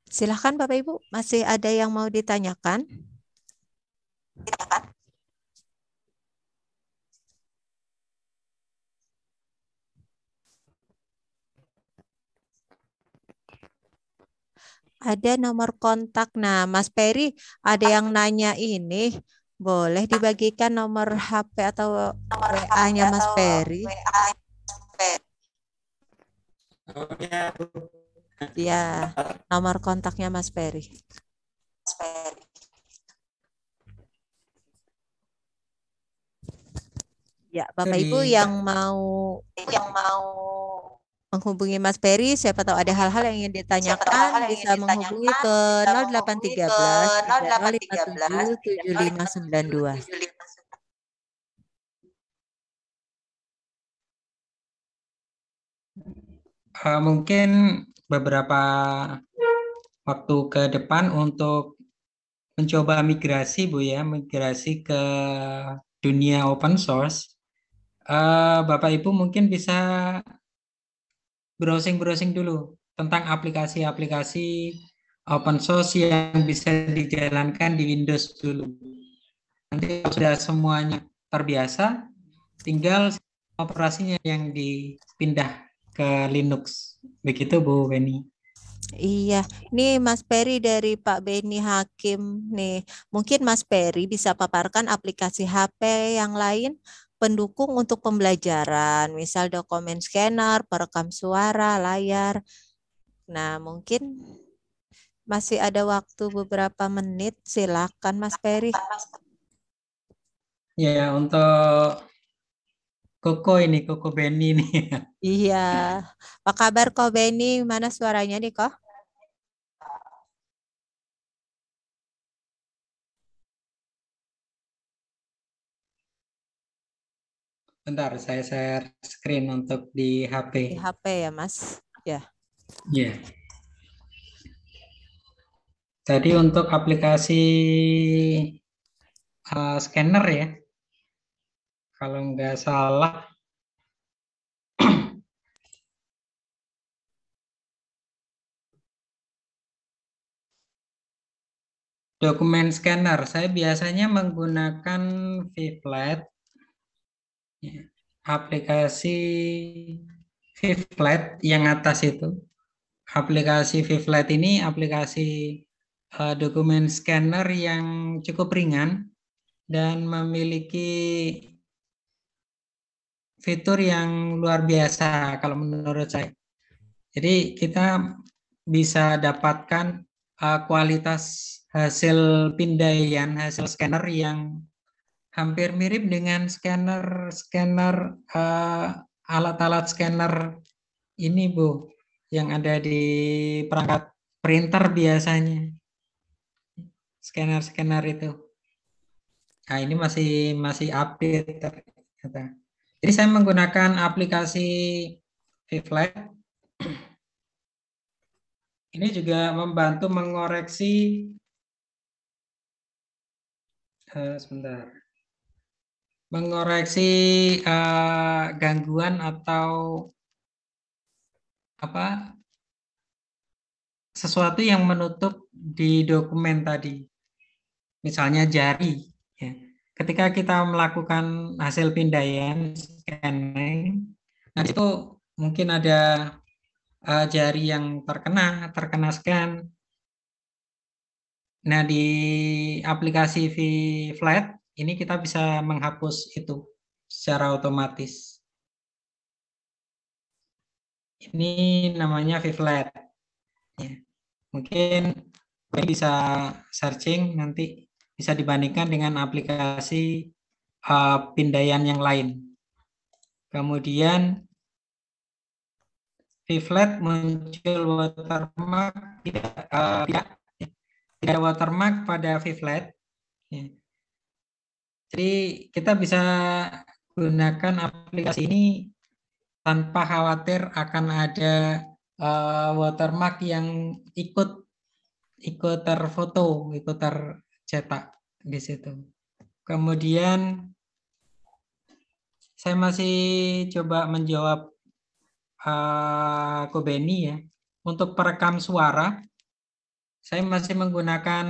Silahkan Bapak Ibu, masih ada yang mau ditanyakan? Ada nomor kontak. Nah, Mas Peri, ada yang nanya ini, boleh dibagikan nomor HP atau WA-nya Mas Peri? Ya, nomor kontaknya Mas Peri. Ya, Bapak Ibu yang mau menghubungi Mas Peri, siapa tahu ada hal-hal yang ingin ditanyakan, bisa menghubungi ke 0813 3057 7592. Mungkin beberapa waktu ke depan untuk mencoba migrasi Bu ya, migrasi ke dunia open source. Bapak Ibu mungkin bisa browsing-browsing dulu tentang aplikasi-aplikasi open source yang bisa dijalankan di Windows dulu. Nanti kalau sudah semuanya terbiasa, tinggal operasinya yang dipindah ke Linux. Begitu Bu Beni. Iya, nih Mas Peri dari Pak Beni Hakim nih. Mungkin Mas Peri bisa paparkan aplikasi HP yang lain pendukung untuk pembelajaran, misal dokumen scanner, perekam suara, layar. Nah, mungkin masih ada waktu beberapa menit. Silakan Mas Peri. Ya, untuk Koko Beni nih. Iya. Apa kabar Ko Beni? Mana suaranya nih Ko? Bentar, saya share screen untuk di HP. Di HP ya Mas? Ya. Ya. Jadi untuk aplikasi scanner ya, kalau nggak salah, dokumen scanner. Saya biasanya menggunakan VFlat, ya, aplikasi VFlat yang atas itu. Aplikasi VFlat ini aplikasi dokumen scanner yang cukup ringan dan memiliki fitur yang luar biasa kalau menurut saya. Jadi kita bisa dapatkan kualitas hasil pindaian, hasil scanner yang hampir mirip dengan alat-alat scanner ini Bu, yang ada di perangkat printer biasanya. Scanner itu. Nah, ini masih update ternyata. Jadi saya menggunakan aplikasi VFlat. Ini juga membantu mengoreksi sebentar. Mengoreksi gangguan atau apa sesuatu yang menutup di dokumen tadi. Misalnya jari ya. Ketika kita melakukan hasil pindaian scanning, nah itu mungkin ada jari yang terkena scan. Nah, di aplikasi VFlat ini kita bisa menghapus itu secara otomatis. Ini namanya VFlat. Ya. Mungkin bisa searching nanti bisa dibandingkan dengan aplikasi pindaian yang lain. Kemudian VFlat muncul watermark tidak ada watermark pada VFlat. Ya. Jadi kita bisa gunakan aplikasi ini tanpa khawatir akan ada watermark yang ikut terfoto, ikut tercetak di situ. Kemudian saya masih coba menjawab Ko Beni ya. Untuk perekam suara, saya masih menggunakan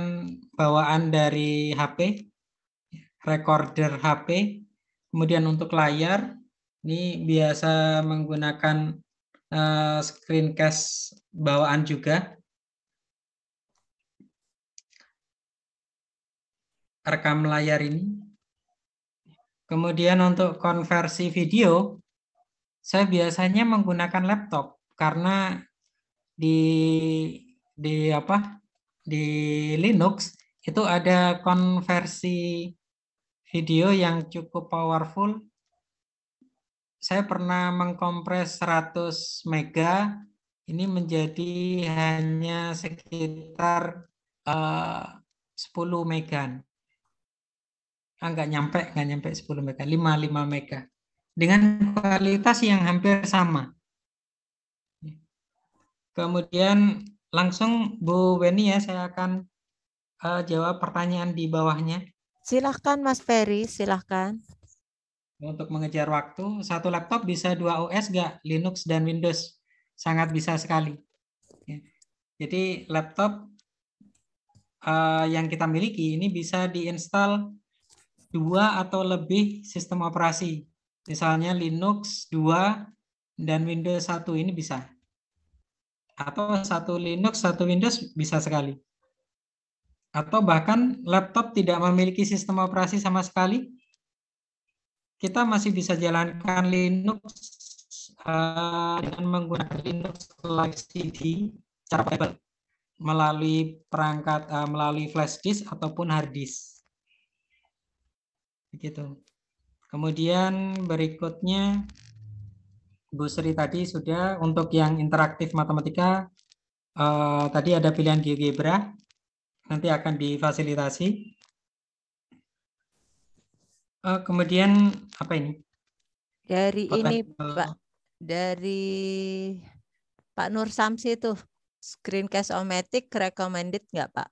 bawaan dari HP, recorder HP. Kemudian untuk layar, ini biasa menggunakan screencast bawaan juga. Rekam layar ini. Kemudian untuk konversi video, saya biasanya menggunakan laptop karena di Linux itu ada konversi video yang cukup powerful. Saya pernah mengkompres 100 mega, ini menjadi hanya sekitar 10 mega. Nggak nyampe 10 mega, 5 mega. Dengan kualitas yang hampir sama. Kemudian langsung Bu Beni ya, saya akan jawab pertanyaan di bawahnya. Silahkan Mas Peri, silahkan. Untuk mengejar waktu, satu laptop bisa 2 OS nggak? Linux dan Windows. Sangat bisa sekali. Jadi laptop yang kita miliki ini bisa diinstal 2 atau lebih sistem operasi. Misalnya Linux 2 dan Windows 1 ini bisa. atau satu Linux, satu Windows bisa sekali. Atau bahkan laptop tidak memiliki sistem operasi sama sekali, kita masih bisa jalankan Linux dengan menggunakan Linux Live CD secara portable melalui perangkat melalui flash disk ataupun hard disk. Begitu. Kemudian berikutnya Bu Sri tadi sudah untuk yang interaktif matematika tadi ada pilihan GeoGebra, nanti akan difasilitasi. Kemudian apa ini? Dari ini Pak, dari Pak Nur Samsi itu Screencast-O-Matic recommended nggak Pak?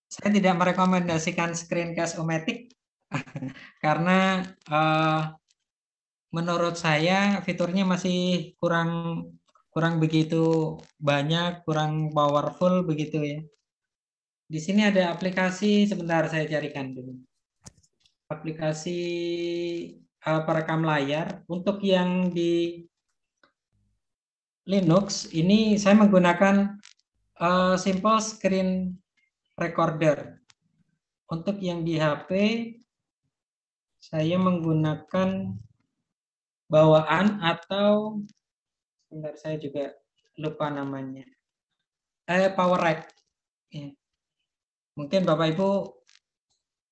Saya tidak merekomendasikan Screencast-O-Matic karena menurut saya fiturnya masih kurang begitu banyak, kurang powerful begitu ya. Di sini ada aplikasi, sebentar saya carikan dulu. Aplikasi perekam layar. Untuk yang di Linux ini saya menggunakan Simple Screen Recorder. Untuk yang di HP saya menggunakan bawaan atau sebentar saya juga lupa namanya. PowerRack. Ya. Mungkin Bapak Ibu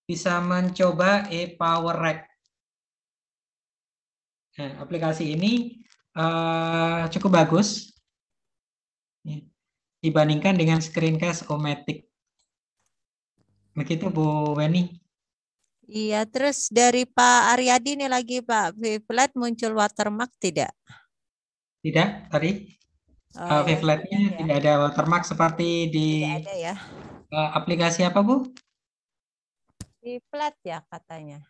bisa mencoba PowerRack. Nah, aplikasi ini cukup bagus ya, dibandingkan dengan Screencast-O-Matic. Begitu Bu Weni. Iya, terus dari Pak Aryadi nih lagi Pak, Vflat muncul watermark tidak? Tidak, tadi Oh, ya, Vflat-nya ya. tidak ada watermark seperti di Tidak ada ya. aplikasi apa Bu? Vflat ya katanya.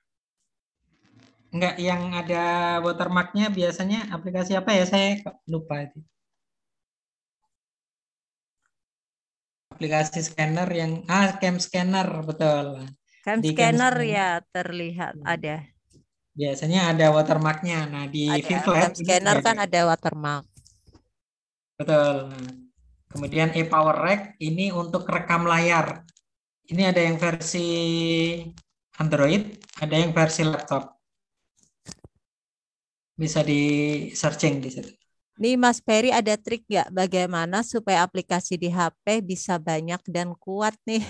Enggak, yang ada watermarknya biasanya aplikasi apa ya? Saya lupa itu. Aplikasi scanner yang Cam Scanner, betul. Cam Di Scanner ya terlihat ada. Biasanya ada watermarknya. Nah, di Ada. Vflat Cam Scanner kan ada watermark. betul. Nah, kemudian PowerRack ini untuk rekam layar. Ini ada yang versi Android, ada yang versi laptop. Bisa di searching di situ. Nih Mas Ferry ada trik nggak bagaimana supaya aplikasi di HP bisa banyak dan kuat nih?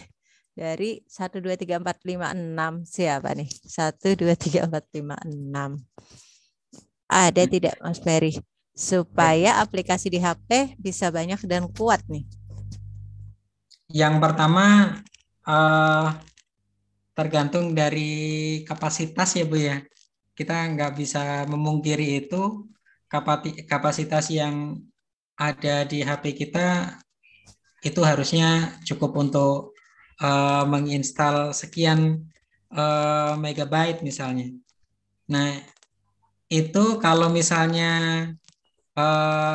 Dari 1, 2, 3, 4, 5, 6. Siapa nih? 1, 2, 3, 4, 5, 6. Ada tidak Mas Ferry? Supaya aplikasi di HP bisa banyak dan kuat nih. Yang pertama tergantung dari kapasitas ya Bu ya. Kita nggak bisa memungkiri itu, kapasitas yang ada di HP kita itu harusnya cukup untuk menginstal sekian megabyte misalnya. Nah, itu kalau misalnya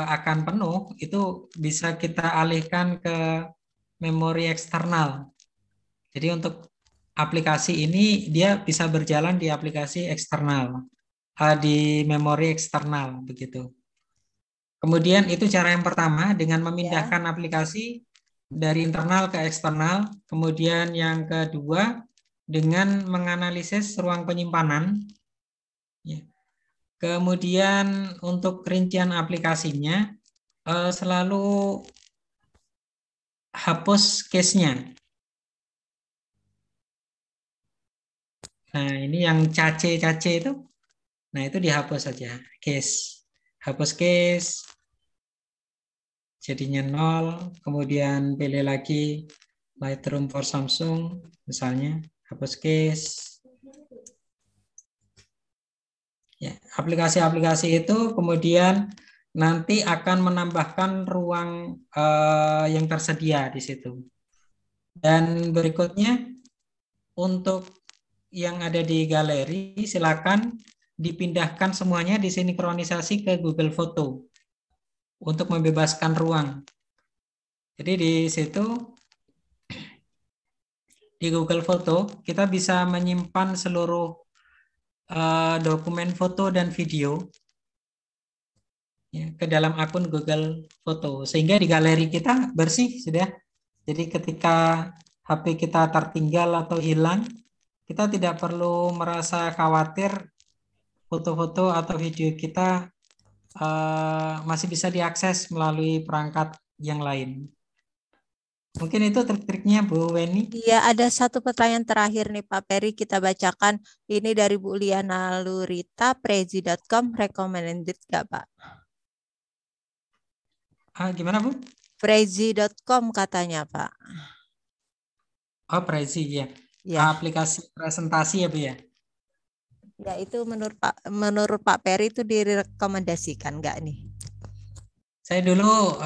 akan penuh, itu bisa kita alihkan ke memori eksternal. Jadi untuk aplikasi ini dia bisa berjalan di aplikasi eksternal, di memori eksternal begitu. Kemudian itu cara yang pertama dengan memindahkan aplikasi dari internal ke eksternal. Kemudian yang kedua dengan menganalisis ruang penyimpanan. Ya. Kemudian untuk rincian aplikasinya selalu hapus cache-nya. Nah, ini yang cache itu. Nah, itu dihapus saja, cache. Hapus cache. Jadinya 0, kemudian pilih lagi Lightroom for Samsung, misalnya, hapus cache. Ya, aplikasi-aplikasi itu kemudian nanti akan menambahkan ruang yang tersedia di situ. Dan berikutnya, untuk yang ada di galeri, silakan dipindahkan semuanya, disinkronisasi ke Google Foto untuk membebaskan ruang. Jadi di situ, di Google Foto, kita bisa menyimpan seluruh dokumen foto dan video ya, ke dalam akun Google Foto, sehingga di galeri kita bersih sudah. Jadi ketika HP kita tertinggal atau hilang, kita tidak perlu merasa khawatir foto-foto atau video kita masih bisa diakses melalui perangkat yang lain. Mungkin itu trik-triknya Bu Weni. Iya, ada satu pertanyaan terakhir nih Pak Peri, kita bacakan. Ini dari Bu Liana Lurita, prezi.com, recommended nggak Pak? Gimana Bu? Prezi.com katanya Pak. Oh, Prezi ya. Ya. Aplikasi presentasi ya Bu ya. Ya, itu menurut Pak Peri itu direkomendasikan nggak nih? Saya dulu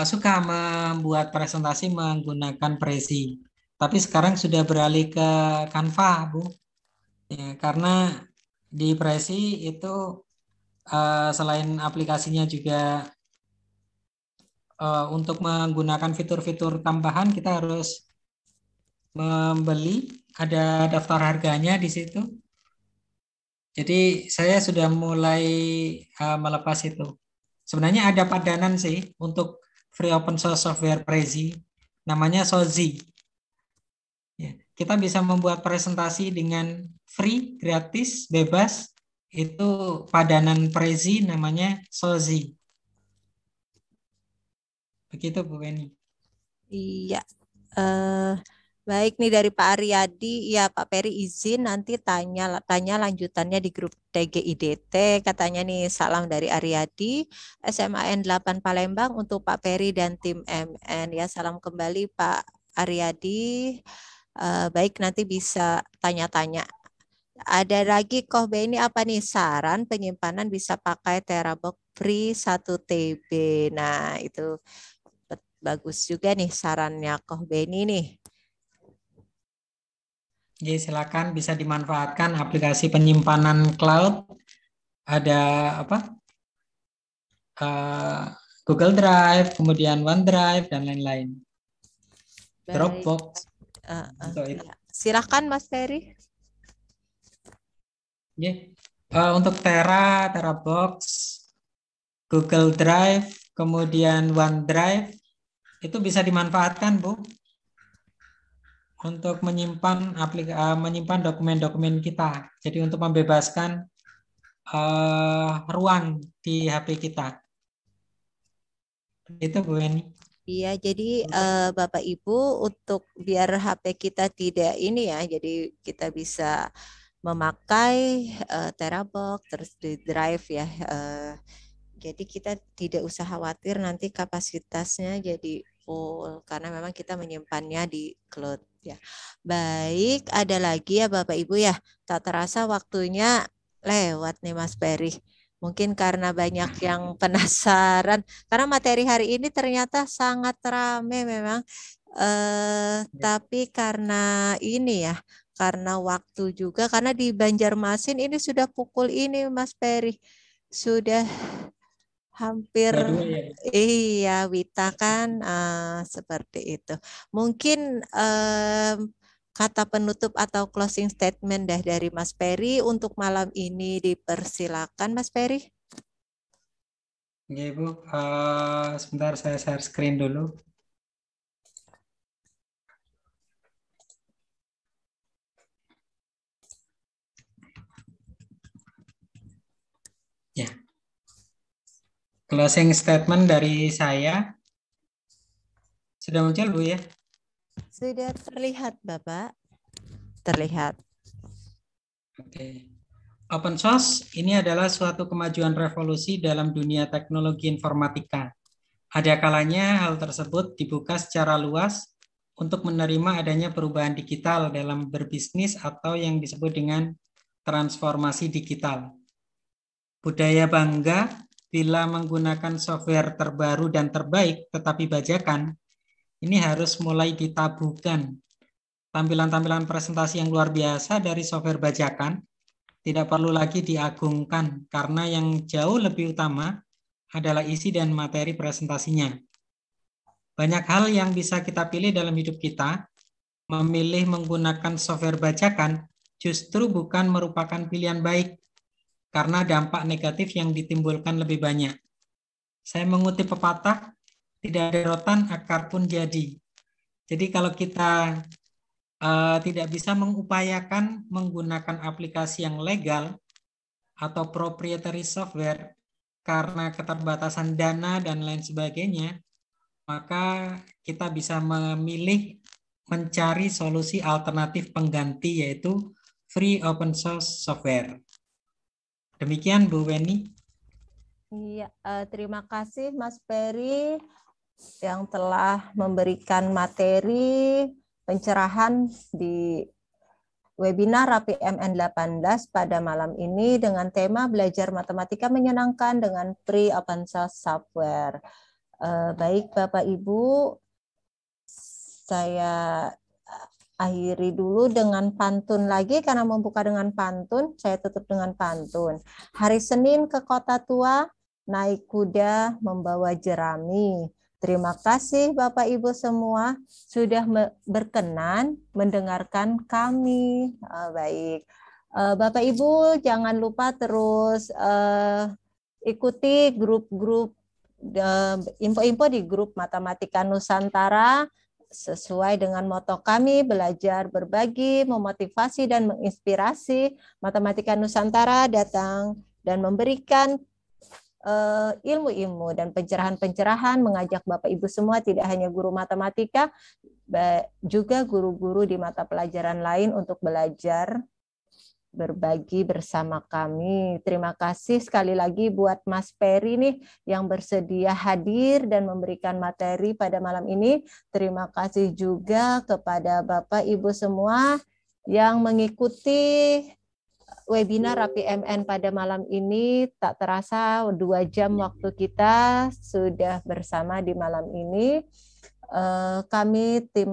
suka membuat presentasi menggunakan Prezi, tapi sekarang sudah beralih ke Canva, Bu. Ya, karena di Prezi itu selain aplikasinya juga untuk menggunakan fitur-fitur tambahan kita harus membeli, ada daftar harganya di situ. Jadi saya sudah mulai melepas itu. Sebenarnya ada padanan sih untuk free open source software Prezi, namanya Sozi. Ya, kita bisa membuat presentasi dengan free, gratis, bebas. Itu padanan Prezi namanya Sozi. Begitu Bu Weni. Iya. Baik nih dari Pak Aryadi, ya Pak Peri izin nanti tanya lanjutannya di grup TGIDT. Katanya nih salam dari Aryadi, SMAN 8 Palembang untuk Pak Peri dan tim MN. Ya salam kembali Pak Aryadi. Baik nanti bisa tanya-tanya. Ada lagi Kohbe ini apa nih saran penyimpanan bisa pakai Terabox Free 1 TB. Nah itu bagus juga nih sarannya Kohbe ini nih. Jadi silakan bisa dimanfaatkan aplikasi penyimpanan cloud. Ada apa? Google Drive, kemudian OneDrive dan lain-lain. Dropbox. Silakan Mas Ferry. Untuk Terabox, Google Drive, kemudian OneDrive itu bisa dimanfaatkan Bu untuk menyimpan dokumen-dokumen kita. Jadi untuk membebaskan ruang di HP kita. Itu Bu Eni. Iya, jadi Bapak Ibu untuk biar HP kita tidak ini ya, jadi kita bisa memakai Terabox terus di drive ya. Jadi kita tidak usah khawatir nanti kapasitasnya jadi full karena memang kita menyimpannya di cloud ya. Baik, ada lagi ya Bapak Ibu ya. Tak terasa waktunya lewat nih Mas Peri. Mungkin karena banyak yang penasaran karena materi hari ini ternyata sangat ramai memang. Tapi karena ini ya, karena waktu juga karena di Banjarmasin ini sudah pukul ini Mas Peri. Sudah hampir iya Wita kan seperti itu. Mungkin kata penutup atau closing statement dari Mas Peri untuk malam ini dipersilakan Mas Peri. Ya Bu, sebentar saya share screen dulu. Ya. Closing statement dari saya sudah muncul Bu ya? Sudah terlihat Bapak. Terlihat. Oke. Open source ini adalah suatu kemajuan revolusi dalam dunia teknologi informatika. Ada kalanya hal tersebut dibuka secara luas untuk menerima adanya perubahan digital dalam berbisnis atau yang disebut dengan transformasi digital. Budaya bangga bila menggunakan software terbaru dan terbaik tetapi bajakan, ini harus mulai ditabuhkan. Tampilan-tampilan presentasi yang luar biasa dari software bajakan tidak perlu lagi diagungkan karena yang jauh lebih utama adalah isi dan materi presentasinya. Banyak hal yang bisa kita pilih dalam hidup kita. Memilih menggunakan software bajakan justru bukan merupakan pilihan baik karena dampak negatif yang ditimbulkan lebih banyak. Saya mengutip pepatah, tidak ada rotan, akar pun jadi. Jadi kalau kita tidak bisa mengupayakan menggunakan aplikasi yang legal atau proprietary software karena keterbatasan dana dan lain sebagainya, maka kita bisa memilih mencari solusi alternatif pengganti yaitu free open source software. Demikian Bu Weni. Iya, terima kasih Mas Peri yang telah memberikan materi pencerahan di webinar RAPIMN 18 pada malam ini dengan tema belajar matematika menyenangkan dengan free open source software. Baik Bapak Ibu, saya akhiri dulu dengan pantun lagi karena membuka dengan pantun, saya tutup dengan pantun. Hari Senin ke kota tua, naik kuda membawa jerami. Terima kasih Bapak Ibu semua sudah berkenan mendengarkan kami. Baik, Bapak Ibu jangan lupa terus ikuti grup-grup info-info di grup Matematika Nusantara sesuai dengan moto kami, belajar, berbagi, memotivasi, dan menginspirasi. Matematika Nusantara datang dan memberikan ilmu-ilmu dan pencerahan-pencerahan, mengajak Bapak Ibu semua, tidak hanya guru matematika, juga guru-guru di mata pelajaran lain untuk belajar, berbagi bersama kami. Terima kasih sekali lagi buat Mas Peri nih yang bersedia hadir dan memberikan materi pada malam ini. Terima kasih juga kepada Bapak Ibu semua yang mengikuti webinar RAPIMN pada malam ini. Tak terasa 2 jam waktu kita sudah bersama di malam ini. Kami tim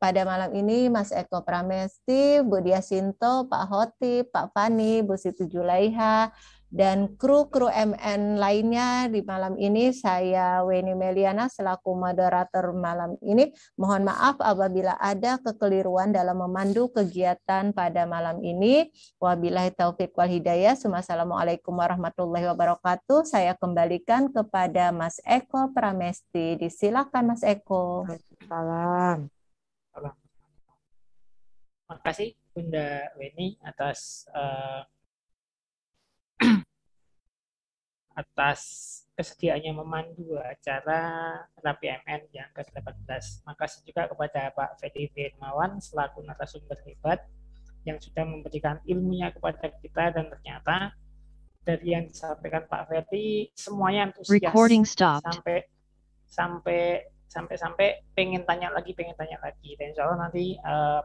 pada malam ini Mas Eko Pramesti, Bu Dia Sinto, Pak Hoti, Pak Fani, Bu Siti Julaiha, dan kru-kru MN lainnya di malam ini. Saya Weni Meliana selaku moderator malam ini. Mohon maaf apabila ada kekeliruan dalam memandu kegiatan pada malam ini. Wabillahi taufik wal hidayah. Wassalamualaikum warahmatullahi wabarakatuh. Saya kembalikan kepada Mas Eko Pramesti. Disilakan Mas Eko. Salam. Salam. Terima kasih Bunda Weni atas kesediaannya memandu acara RAPIMN yang ke-18. Makasih juga kepada Pak Fedi Firmawan selaku narasumber hebat yang sudah memberikan ilmunya kepada kita, dan ternyata dari yang disampaikan Pak Ferdi semuanya antusias. Recording stopped. Sampai pengen tanya lagi, dan insya Allah nanti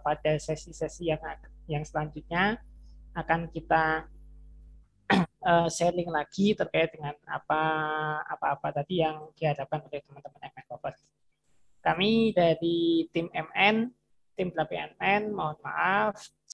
pada sesi-sesi yang selanjutnya akan kita sharing lagi terkait dengan apa-apa tadi yang dihadapkan oleh teman-teman MN Lovers. Kami dari tim MN, tim RAPIMN, mohon maaf